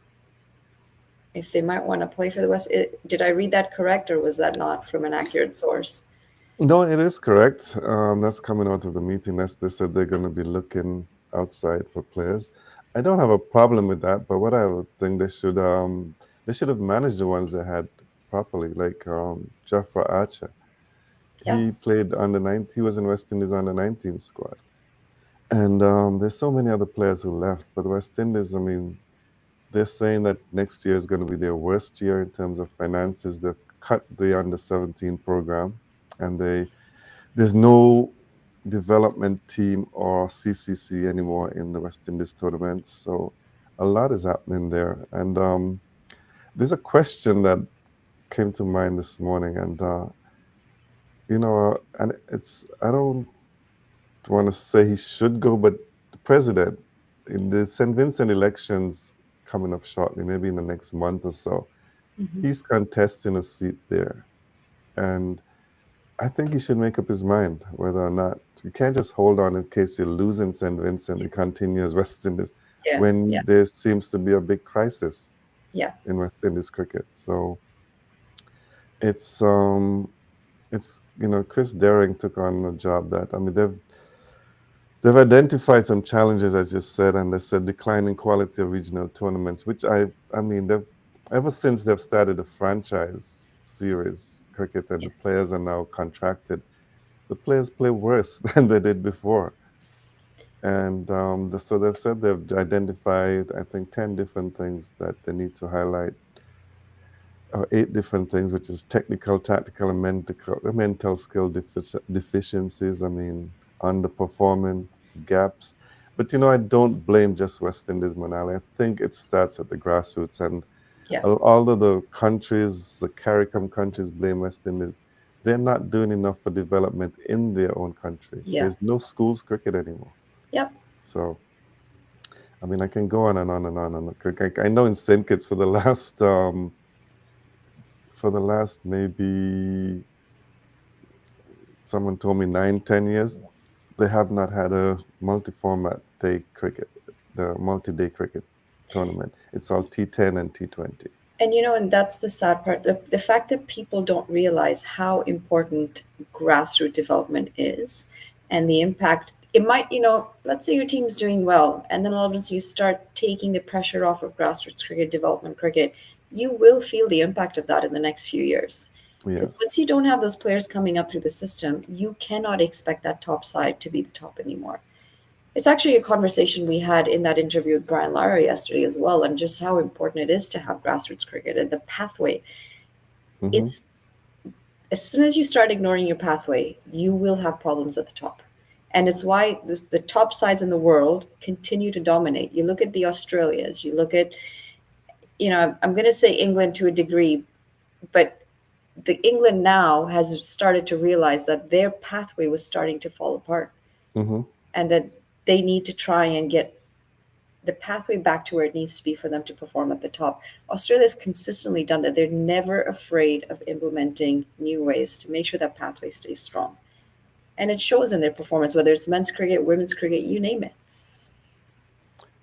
[SPEAKER 2] if they might want to play for the West. Did I read that correct, or was that not from an accurate source?
[SPEAKER 1] no, it is correct. That's coming out of the meeting. They said they're going to be looking outside for players. I don't have a problem with that, but what I would think they should have managed the ones they had properly, like Jafra Archer.
[SPEAKER 2] Yeah,
[SPEAKER 1] He played under 19. He was in West Indies under 19 squad. And there's so many other players who left, but West Indies, I mean, they're saying that next year is going to be their worst year in terms of finances. They've cut the under 17 program, and there's no development team or CCC anymore in the West Indies tournaments. So a lot is happening there. And there's a question that came to mind this morning, and and I don't want to say he should go, but the president in the St. Vincent elections coming up shortly, maybe in the next month or so,
[SPEAKER 2] hmm,
[SPEAKER 1] he's contesting a seat there. And I think he should make up his mind whether or not you can't just hold on in case you're losing St. Vincent and continue as West Indies
[SPEAKER 2] yeah, yeah,
[SPEAKER 1] when there seems to be a big crisis
[SPEAKER 2] yeah,
[SPEAKER 1] in West Indies cricket. So it's Chris Daring took on a job that I mean they've identified some challenges, as you said, and they said declining quality of regional tournaments, which I mean, they've ever since they've started the franchise series cricket and
[SPEAKER 2] yeah,
[SPEAKER 1] the players are now contracted, the players play worse than they did before. And so they've said they've identified, I think, 10 different things that they need to highlight, or 8 different things, which is technical, tactical, and mental skill deficiencies. I mean, underperforming gaps. But I don't blame just West Indies, Manali. I think it starts at the grassroots. And
[SPEAKER 2] yeah,
[SPEAKER 1] although the CARICOM countries blame West Indies, they're not doing enough for development in their own country.
[SPEAKER 2] yeah,
[SPEAKER 1] There's no schools cricket anymore.
[SPEAKER 2] yep.
[SPEAKER 1] So, I mean, I can go on and on and on. And I know in St. Kitts for the last maybe someone told me 9, 10 years, they have not had a multi-format day cricket, the multi-day cricket tournament. It's all T10 and T20.
[SPEAKER 2] And that's the sad part. The fact that people don't realize how important grassroots development is and the impact it might, let's say your team's doing well, and then all of a sudden you start taking the pressure off of grassroots cricket, development cricket, you will feel the impact of that in the next few years. Because
[SPEAKER 1] Yes.
[SPEAKER 2] once you don't have those players coming up through the system, you cannot expect that top side to be the top anymore. It's actually a conversation we had in that interview with Brian Lara yesterday as well, and just how important it is to have grassroots cricket and the pathway.
[SPEAKER 1] Hmm.
[SPEAKER 2] It's as soon as you start ignoring your pathway, you will have problems at the top. And it's why the top sides in the world continue to dominate. You look at the Australias, you look at, I'm going to say England to a degree, but the England now has started to realize that their pathway was starting to fall apart,
[SPEAKER 1] Hmm.
[SPEAKER 2] and that they need to try and get the pathway back to where it needs to be for them to perform at the top. Australia's consistently done that. They're never afraid of implementing new ways to make sure that pathway stays strong. And it shows in their performance, whether it's men's cricket, women's cricket, you name it.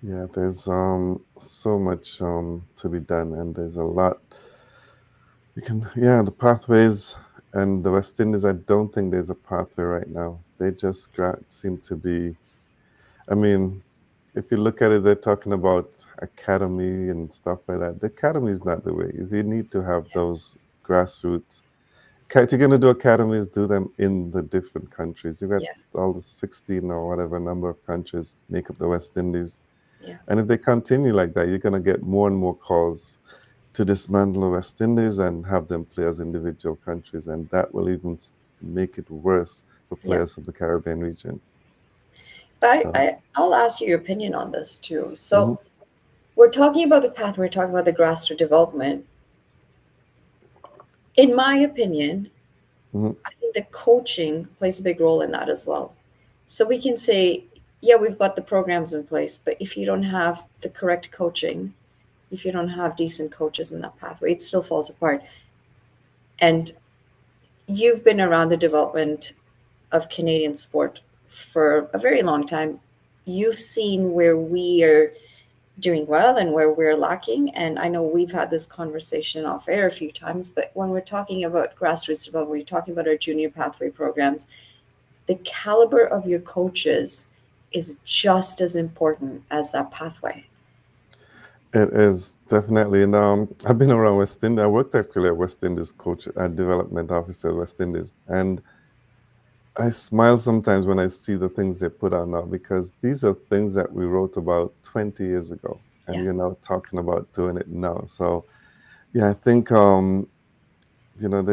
[SPEAKER 1] Yeah, there's so much to be done, and there's a lot you can. Yeah, the pathways and the West Indies. I don't think there's a pathway right now. They just seem to be. I mean, if you look at it, they're talking about academy and stuff like that. The academy is not the way. Is you need to have those grassroots. If you're going to do academies, do them in the different countries. You got
[SPEAKER 2] Yeah,
[SPEAKER 1] all the 16 or whatever number of countries make up the West Indies.
[SPEAKER 2] yeah,
[SPEAKER 1] And if they continue like that, you're going to get more and more calls to dismantle the West Indies and have them play as individual countries. And that will even make it worse for
[SPEAKER 2] yeah.
[SPEAKER 1] players from the Caribbean region.
[SPEAKER 2] But
[SPEAKER 1] So,
[SPEAKER 2] I'll ask you your opinion on this too.
[SPEAKER 1] mhm,
[SPEAKER 2] So we're talking about the path, we're talking about the grassroots development. In my opinion,
[SPEAKER 1] mhm.
[SPEAKER 2] I think the coaching plays a big role in that as well. So we can say, yeah, we've got the programs in place, but if you don't have the correct coaching, if you don't have decent coaches in that pathway, it still falls apart. And you've been around the development of Canadian sport for a very long time. You've seen where we are doing well and where we're lacking. And I know we've had this conversation off air a few times, but when we're talking about grassroots development, we're talking about our junior pathway programs, the caliber of your coaches is just as important as that pathway.
[SPEAKER 1] It is definitely. And I've been around West Indies. I worked actually at West Indies coach and development officer at West Indies. And I smile sometimes when I see the things they put out now because these are things that we wrote about 20 years ago. And
[SPEAKER 2] Yeah,
[SPEAKER 1] you're now talking about doing it now. So yeah, I think they're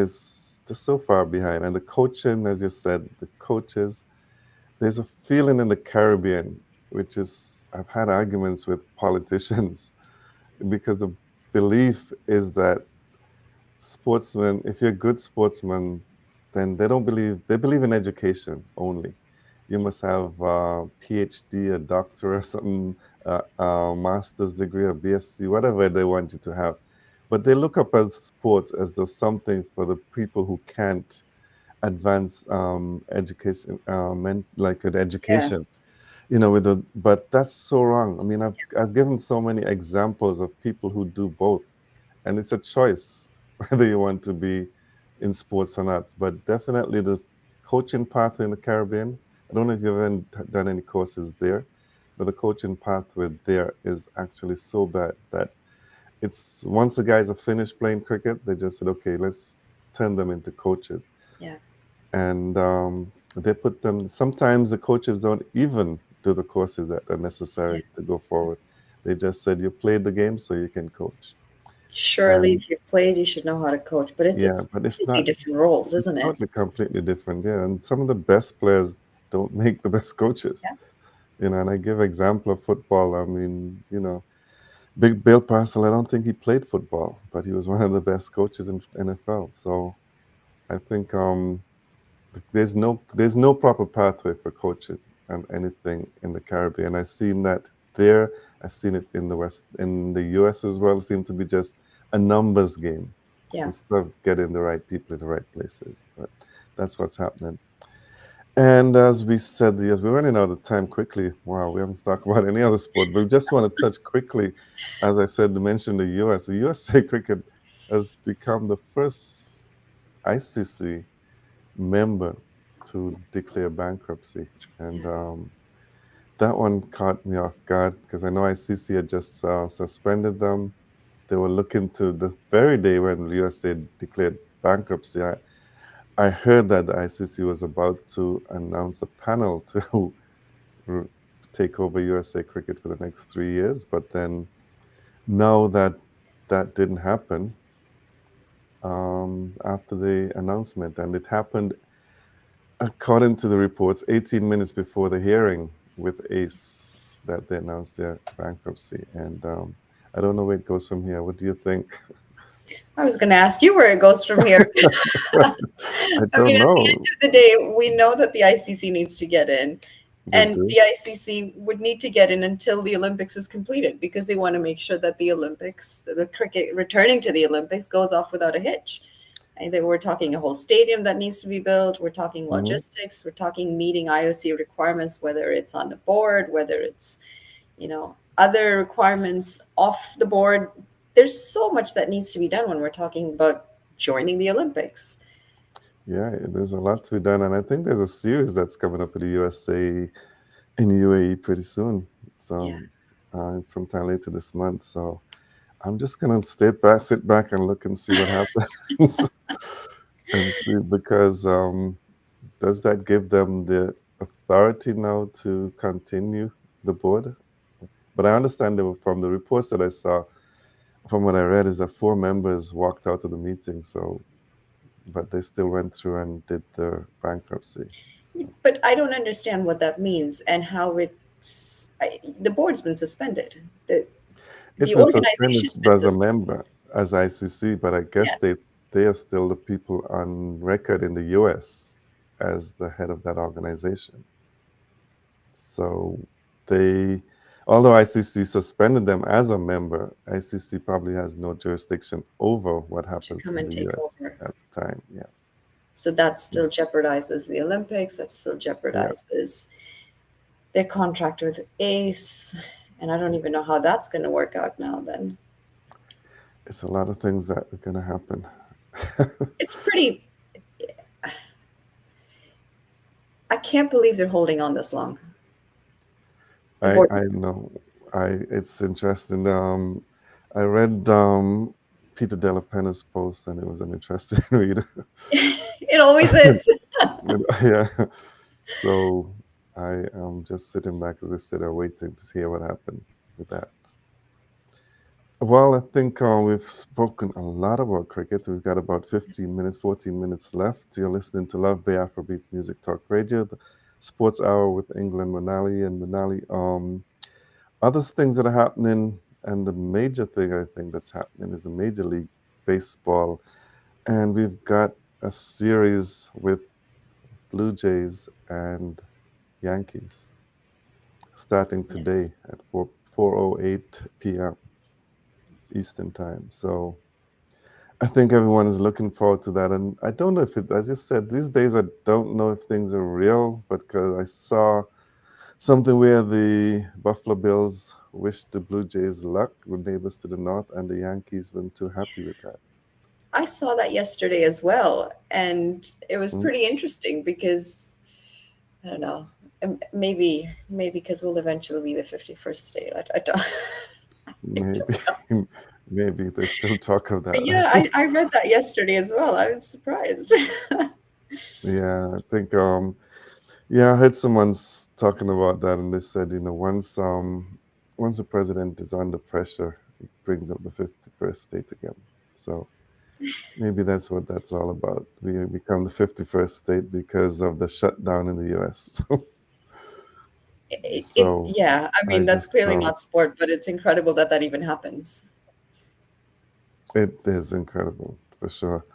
[SPEAKER 1] so far behind. And the coaching, as you said, the coaches, there's a feeling in the Caribbean, which is I've had arguments with politicians because the belief is that sportsmen, if you're a good sportsman, then they believe in education only. You must have a PhD, a doctor, or something, a master's degree, a BSc, whatever they want you to have. But they look up as sports as though something for the people who can't advance education, like an
[SPEAKER 2] yeah,
[SPEAKER 1] education, but that's so wrong. I mean, I've given so many examples of people who do both, and it's a choice whether you want to be in sports or not. But definitely, this coaching pathway in the Caribbean. I don't know if you've ever done any courses there, but the coaching pathway there is actually so bad that it's once the guys are finished playing cricket, they just said, okay, let's turn them into coaches,
[SPEAKER 2] yeah,
[SPEAKER 1] and they put them. Sometimes the coaches don't even do the courses that are
[SPEAKER 2] yeah.
[SPEAKER 1] necessary to go forward. They just said you played the game, so you can coach.
[SPEAKER 2] Surely,
[SPEAKER 1] And
[SPEAKER 2] if you've played, you should know how to coach. But
[SPEAKER 1] yeah,
[SPEAKER 2] it's
[SPEAKER 1] but it's
[SPEAKER 2] completely
[SPEAKER 1] not.
[SPEAKER 2] different roles,
[SPEAKER 1] It's
[SPEAKER 2] isn't it?
[SPEAKER 1] totally completely different. Yeah, and some of the best players don't make the best coaches.
[SPEAKER 2] Yeah,
[SPEAKER 1] And I give example of football. I mean, Big Bill Parcell. I don't think he played football, but he was one of the best coaches in NFL. So I think there's no proper pathway for coaching and anything in the Caribbean. I've seen that there. I've seen it in the US as well. It seemed to be just a numbers game
[SPEAKER 2] yeah,
[SPEAKER 1] instead of getting the right people in the right places. But that's what's happening. And as we said, yes, we're running out of time quickly. Wow, we haven't talked about any other sport, but we just want to touch quickly, as I said, to mention the US. The USA cricket has become the first ICC member to declare bankruptcy. And that one caught me off guard because I know ICC had just suspended them. They were looking to the very day when the USA declared bankruptcy. I heard that the ICC was about to announce a panel to r- take over USA cricket for the next 3 years. But then now that that didn't happen after the announcement, and it happened according to the reports, 18 minutes before the hearing with Ace, that they announced their bankruptcy. And I don't know where it goes from here. What do you think?
[SPEAKER 2] I was going to ask you where it goes from here.
[SPEAKER 1] I
[SPEAKER 2] I mean,
[SPEAKER 1] don't
[SPEAKER 2] at the end
[SPEAKER 1] know.
[SPEAKER 2] of the day, we know that the ICC needs to get in,
[SPEAKER 1] They
[SPEAKER 2] and
[SPEAKER 1] do.
[SPEAKER 2] the ICC would need to get in until the Olympics is completed because they want to make sure that the Olympics, the cricket returning to the Olympics, goes off without a hitch. And we're talking a whole stadium that needs to be built. We're talking
[SPEAKER 1] Hmm.
[SPEAKER 2] logistics. We're talking meeting IOC requirements, whether it's on the board, whether it's other requirements off the board. There's so much that needs to be done when we're talking about joining the Olympics.
[SPEAKER 1] Yeah, there's a lot to be done. And I think there's a series that's coming up in the USA, in UAE pretty soon.
[SPEAKER 2] Yeah.
[SPEAKER 1] So sometime later this month. So I'm just gonna sit back and look and see what happens and see because does that give them the authority now to continue the board? But I understand that from the reports that I saw, from what I read, is that four members walked out of the meeting. So, but they still went through and did the bankruptcy. So
[SPEAKER 2] But I don't understand what that means and how the board's been suspended. The
[SPEAKER 1] it's been suspended
[SPEAKER 2] organization's been
[SPEAKER 1] as a
[SPEAKER 2] suspended.
[SPEAKER 1] member as ICC, but I guess
[SPEAKER 2] Yes.
[SPEAKER 1] they are still the people on record in the US as the head of that organization. So they, although ICC suspended them as a member, ICC probably has no jurisdiction over what
[SPEAKER 2] To
[SPEAKER 1] happens
[SPEAKER 2] come
[SPEAKER 1] in
[SPEAKER 2] and
[SPEAKER 1] the
[SPEAKER 2] take
[SPEAKER 1] US
[SPEAKER 2] over.
[SPEAKER 1] at the time. Yeah,
[SPEAKER 2] So that still jeopardizes the Olympics. That still
[SPEAKER 1] yeah,
[SPEAKER 2] jeopardizes their contract with ACE. And I don't even know how that's going to work out now then.
[SPEAKER 1] it's a lot of things that are gonna happen.
[SPEAKER 2] It's pretty, I can't believe they're holding on this long. The board
[SPEAKER 1] I
[SPEAKER 2] members.
[SPEAKER 1] know. It's interesting. I read Peter Della Penna's post, and it was an interesting read.
[SPEAKER 2] It always is.
[SPEAKER 1] Yeah. So I am just sitting back, as I said, waiting to hear what happens with that. Well, I think we've spoken a lot about cricket. We've got about 15 minutes, 14 minutes left. You're listening to Love Bay Afrobeat Music Talk Radio, the sports hour with England Manali and Manali. Other things that are happening, and the major thing I think that's happening is the Major League Baseball. And we've got a series with Blue Jays and Yankees starting today
[SPEAKER 2] Yes.
[SPEAKER 1] at 4:08 p.m. Eastern Time. So I think everyone is looking forward to that. And I don't know if it, as you said, these days I don't know if things are real, but because I saw something where the Buffalo Bills wished the Blue Jays luck, the neighbors to the north, and the Yankees weren't too happy with that.
[SPEAKER 2] I saw that yesterday as well. And it was
[SPEAKER 1] Hmm?
[SPEAKER 2] pretty interesting because, I don't know, maybe because we'll eventually be the 51st state. I don't, I
[SPEAKER 1] Maybe,
[SPEAKER 2] don't know.
[SPEAKER 1] maybe they still talk of
[SPEAKER 2] But
[SPEAKER 1] that.
[SPEAKER 2] yeah, I read that yesterday as well. I was surprised.
[SPEAKER 1] Yeah, I think yeah, I heard someone's talking about that, and they said, once the president is under pressure, it brings up the 51st state again. So maybe that's what that's all about. We become the 51st state because of the shutdown in the US. So
[SPEAKER 2] Yeah, I
[SPEAKER 1] I
[SPEAKER 2] mean, that's
[SPEAKER 1] just,
[SPEAKER 2] clearly not sport, but it's incredible that that even happens.
[SPEAKER 1] it is incredible for sure.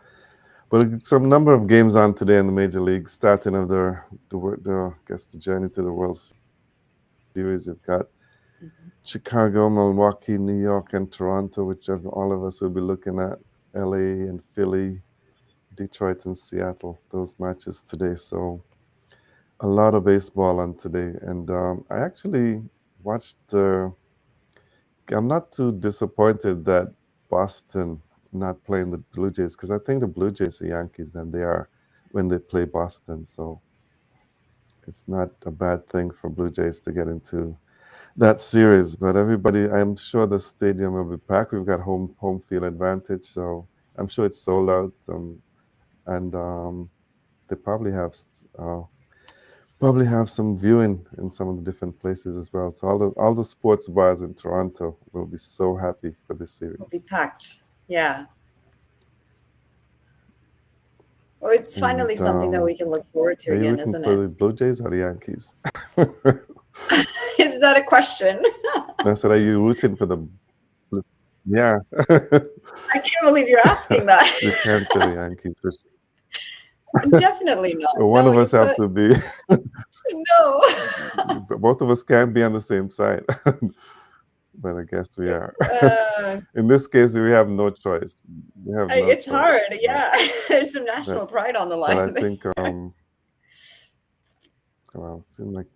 [SPEAKER 1] But some number of games on today in the major league, starting of I guess the journey to the World Series. You've got
[SPEAKER 2] Mhm.
[SPEAKER 1] Chicago, Milwaukee, New York, and Toronto, which all of us will be looking at. LA and Philly, Detroit and Seattle, those matches today. So a lot of baseball on today. And I actually watched, I'm not too disappointed that Boston not playing the Blue Jays because I think the Blue Jays are Yankees than they are when they play Boston. So it's not a bad thing for Blue Jays to get into that series. But everybody, I'm sure the stadium will be packed. We've got home field advantage, so I'm sure it's sold out. And they probably have some viewing in some of the different places as well. So all the sports bars in Toronto will be so happy for this
[SPEAKER 2] Will be
[SPEAKER 1] series.
[SPEAKER 2] packed. Yeah. Well, it's
[SPEAKER 1] And
[SPEAKER 2] finally something that we can look forward to
[SPEAKER 1] are you
[SPEAKER 2] again,
[SPEAKER 1] rooting
[SPEAKER 2] isn't
[SPEAKER 1] for
[SPEAKER 2] it?
[SPEAKER 1] the Blue Jays or the Yankees?
[SPEAKER 2] Is that a question?
[SPEAKER 1] I said, are you rooting for the Blue? Yeah,
[SPEAKER 2] I can't believe you're asking that.
[SPEAKER 1] we can't say the Yankees. For sure.
[SPEAKER 2] Definitely not.
[SPEAKER 1] Well, one
[SPEAKER 2] No,
[SPEAKER 1] of
[SPEAKER 2] you
[SPEAKER 1] us have
[SPEAKER 2] put
[SPEAKER 1] to be.
[SPEAKER 2] no.
[SPEAKER 1] Both of us can't be on the same side. But I guess we are.
[SPEAKER 2] Uh,
[SPEAKER 1] In this case, we have no choice. We have no
[SPEAKER 2] it's hard.
[SPEAKER 1] choice.
[SPEAKER 2] Yeah, there's some
[SPEAKER 1] But
[SPEAKER 2] national pride on the
[SPEAKER 1] but I
[SPEAKER 2] line.
[SPEAKER 1] think well, it seems like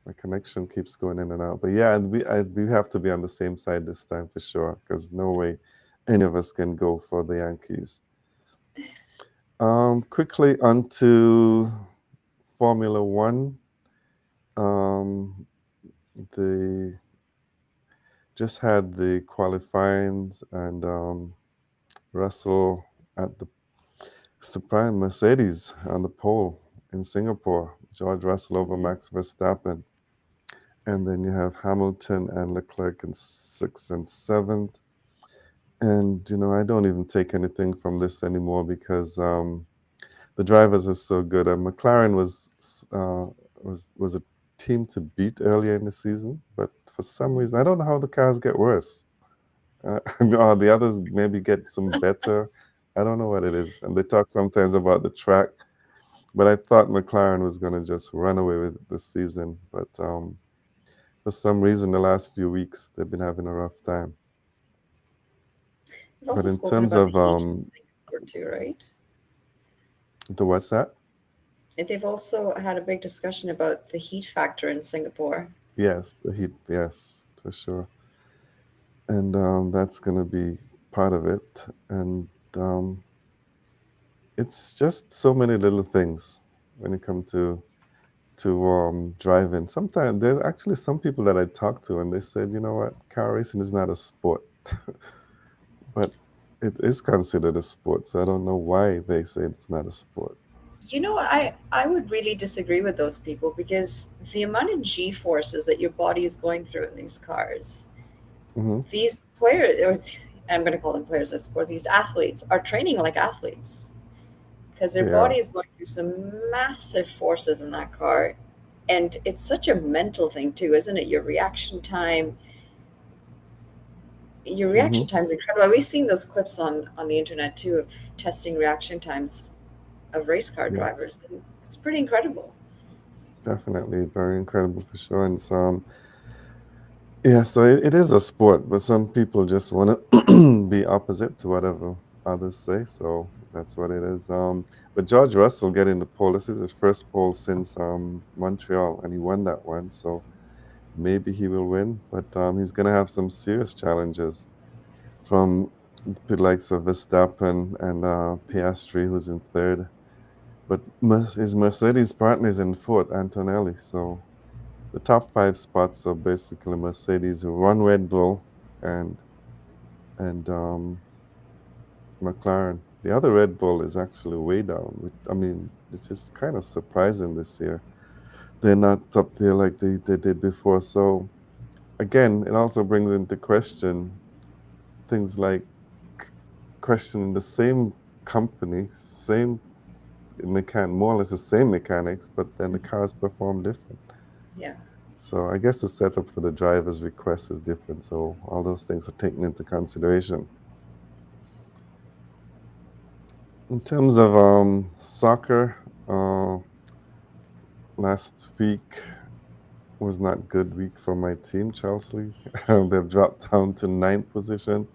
[SPEAKER 1] my connection keeps going in and out. But yeah, and we have to be on the same side this time for sure, because no way any of us can go for the Yankees. Quickly onto Formula One. Um, they just had the qualifyings and Russell at the surprise Mercedes on the pole in Singapore. George Russell over
[SPEAKER 2] Mhm.
[SPEAKER 1] Max Verstappen. And then you have Hamilton and Leclerc in sixth and seventh. And I don't even take anything from this anymore because the drivers are so good. McLaren was a team to beat earlier in the season, but for some reason I don't know how the cars get worse. Or the others maybe get some better. I don't know what it is. And they talk sometimes about the track, but I thought McLaren was going to just run away with it this season. But for some reason, the last few weeks they've been having a rough time.
[SPEAKER 2] We've
[SPEAKER 1] But
[SPEAKER 2] also
[SPEAKER 1] in
[SPEAKER 2] spoken
[SPEAKER 1] terms
[SPEAKER 2] about the
[SPEAKER 1] of
[SPEAKER 2] heat in Singapore too, right?
[SPEAKER 1] the what's that?
[SPEAKER 2] And they've also had a big discussion about the heat factor in Singapore.
[SPEAKER 1] Yes, the heat. Yes, for sure. And that's going to be part of it. And um, it's just so many little things when it comes to driving. Sometimes there's actually some people that I talked to, and they said, you know what, car racing is not a sport, but it is considered a sport. So I don't know why they say it's not a sport.
[SPEAKER 2] You know, I would really disagree with those people because the amount of G forces that your body is going through in these cars,
[SPEAKER 1] Hmm.
[SPEAKER 2] these players, or I'm going to call them players, I suppose, these athletes are training like athletes because their
[SPEAKER 1] They
[SPEAKER 2] body
[SPEAKER 1] are.
[SPEAKER 2] is going through some massive forces in that car. And it's such a mental thing too, isn't it? Your reaction
[SPEAKER 1] Hmm.
[SPEAKER 2] time's incredible. We've seen those clips on the internet too of testing reaction times of race car
[SPEAKER 1] Yes,
[SPEAKER 2] drivers, and it's pretty incredible.
[SPEAKER 1] definitely very incredible for sure. And some, yeah, so it is a sport, but some people just want to be opposite to whatever others say. So that's what it is. But George Russell getting the pole. This is his first pole since Montreal, and he won that one. So maybe he will win, but he's going to have some serious challenges from the likes of Verstappen and Piastri, who's in third. But his Mercedes partner is in fourth, Antonelli. So the top five spots are basically Mercedes, one Red Bull, and and McLaren. The other Red Bull is actually way down. I mean, it's just kind of surprising this year. They're not up there like they did before. So again, it also brings into question things like questioning the same company, same more or less the same mechanics, but then the
[SPEAKER 2] Mhm.
[SPEAKER 1] cars perform different.
[SPEAKER 2] Yeah.
[SPEAKER 1] So I guess the setup for the driver's request is different. So all those things are taken into consideration. In terms of soccer, last week was not good week for my team, Chelsea. They've dropped down to ninth position.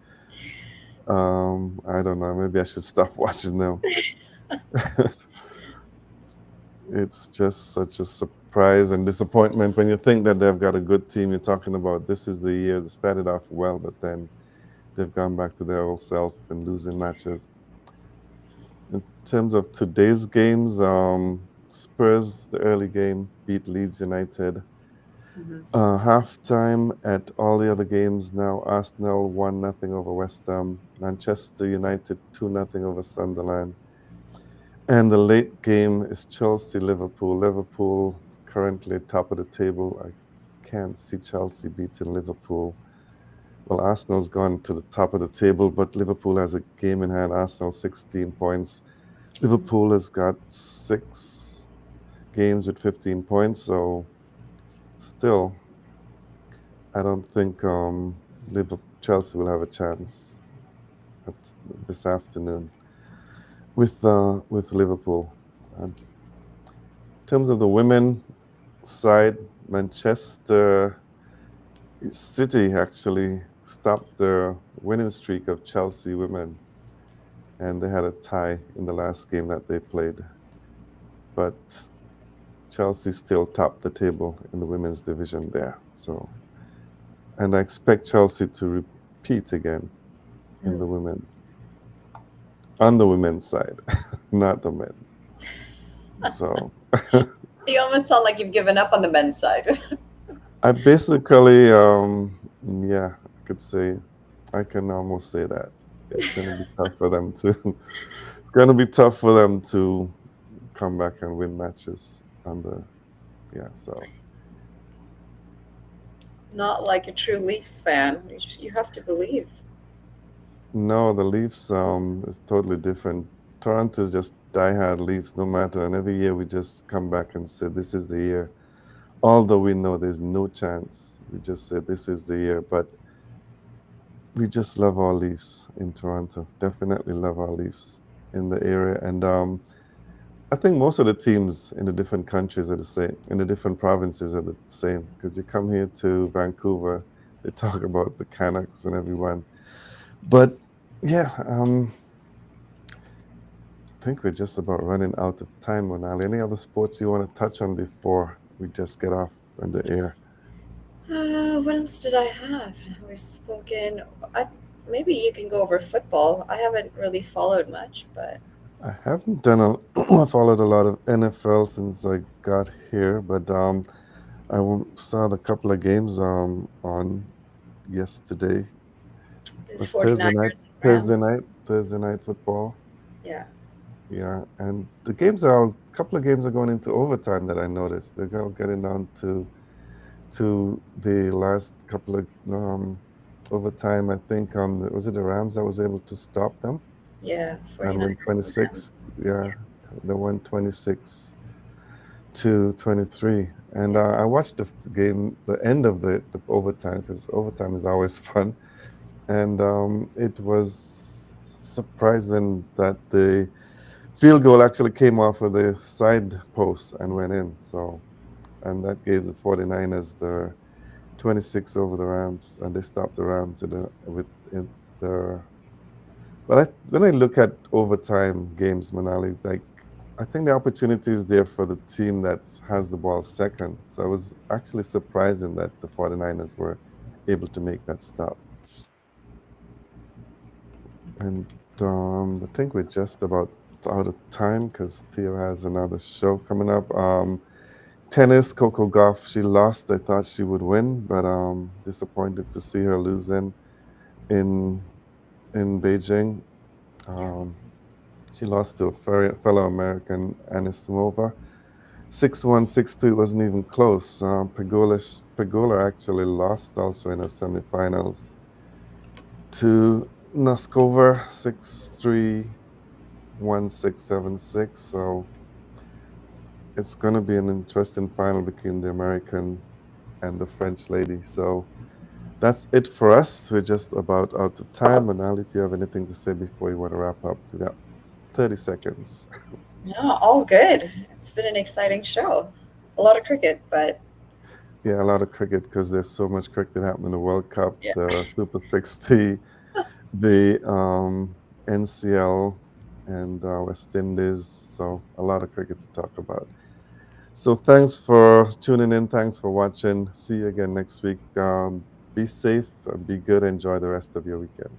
[SPEAKER 1] I don't know. Maybe I should stop watching them. It's just such a surprise and disappointment when you think that they've got a good team. You're talking about this is the year they started off well, but then they've gone back to their old self and losing matches. In terms of today's games, Spurs, the early game, beat Leeds United.
[SPEAKER 2] Hmm.
[SPEAKER 1] Halftime at all the other games now, Arsenal 1-0 over West Ham, Manchester United 2-0 over Sunderland. And the late game is Chelsea Liverpool. Liverpool currently top of the table. I can't see Chelsea beating Liverpool. Well, Arsenal's gone to the top of the table, but Liverpool has a game in hand. Arsenal 16 points. Liverpool has got 6 games with 15 points. So still, I don't think Liverpool, Chelsea will have a chance at, this afternoon with Liverpool. In terms of the women side, Manchester City actually stopped the winning streak of Chelsea women, and they had a tie in the last game that they played. But Chelsea still topped the table in the women's division there. So, and I expect Chelsea to repeat again in
[SPEAKER 2] Hmm.
[SPEAKER 1] the women's on the women's side, not the men's. So,
[SPEAKER 2] You almost sound like you've given up on the men's side.
[SPEAKER 1] I basically, yeah, I could say, I can almost say that it's going to be tough for them to. It's going to be tough for them to come back and win matches on the, yeah. So
[SPEAKER 2] Not like a true Leafs fan. You have to believe.
[SPEAKER 1] no, the Leafs is totally different. Toronto is just diehard Leafs, no matter. And every year we just come back and say this is the year. Although we know there's no chance, we just say this is the year. But we just love our Leafs in Toronto. Definitely love our Leafs in the area. And I think most of the teams in the different countries are the same, in the different provinces are the same. Because you come here to Vancouver, they talk about the Canucks and everyone. But yeah, I think we're just about running out of time, Monali. Any other sports you want to touch on before we just get off in the air?
[SPEAKER 2] What else did I have? We've spoken. I, maybe you can go over football. I haven't really followed much, but
[SPEAKER 1] I haven't done I followed a lot of NFL since I got here, but saw the couple of games on yesterday. It
[SPEAKER 2] the
[SPEAKER 1] was Thursday night,
[SPEAKER 2] 49ers and Rams.
[SPEAKER 1] Thursday night football.
[SPEAKER 2] Yeah.
[SPEAKER 1] Yeah, and the games are a couple of games are going into overtime that I noticed. They're getting down to the last couple of overtime. I think was it the Rams that was able to stop them
[SPEAKER 2] Yeah.
[SPEAKER 1] and win
[SPEAKER 2] 49ers and
[SPEAKER 1] 26.
[SPEAKER 2] Rams.
[SPEAKER 1] Yeah,
[SPEAKER 2] Yeah.
[SPEAKER 1] they won 26-23. And
[SPEAKER 2] Yeah.
[SPEAKER 1] I watched game, the end of the overtime, because overtime is always fun. And it was surprising that the field goal actually came off of the side post and went in. So, and that gave the 49ers the 26 over the Rams, and they stopped the Rams in the. But when I look at overtime games, Manali, like I think the opportunity is there for the team that has the ball second. So it was actually surprising that the 49ers were able to make that stop. And I think we're just about out of time because Theo has another show coming up. Tennis, Coco Gauff, she lost. I thought she would win, but disappointed to see her losing in in Beijing.
[SPEAKER 2] Yeah.
[SPEAKER 1] Um, she lost to a fellow American, Anisimova. 6-1, 6-2. It wasn't even close. Pegula actually lost also in the semifinals to Noskova 6-3, 1-6, 7-6. So it's going to be an interesting final between the American and the French lady. So that's it for us. We're just about out of time. And now, if you have anything to say before you want to wrap up, we got 30 seconds.
[SPEAKER 2] No, all good. It's been an exciting show. A lot of cricket, but
[SPEAKER 1] Yeah, a lot of cricket because there's so much cricket happening in the World Cup,
[SPEAKER 2] yeah.
[SPEAKER 1] the Super 60, the NCL, and West Indies. So a lot of cricket to talk about. So thanks for tuning in. Thanks for watching. See you again next week. Be safe, be good. Enjoy the rest of your weekend.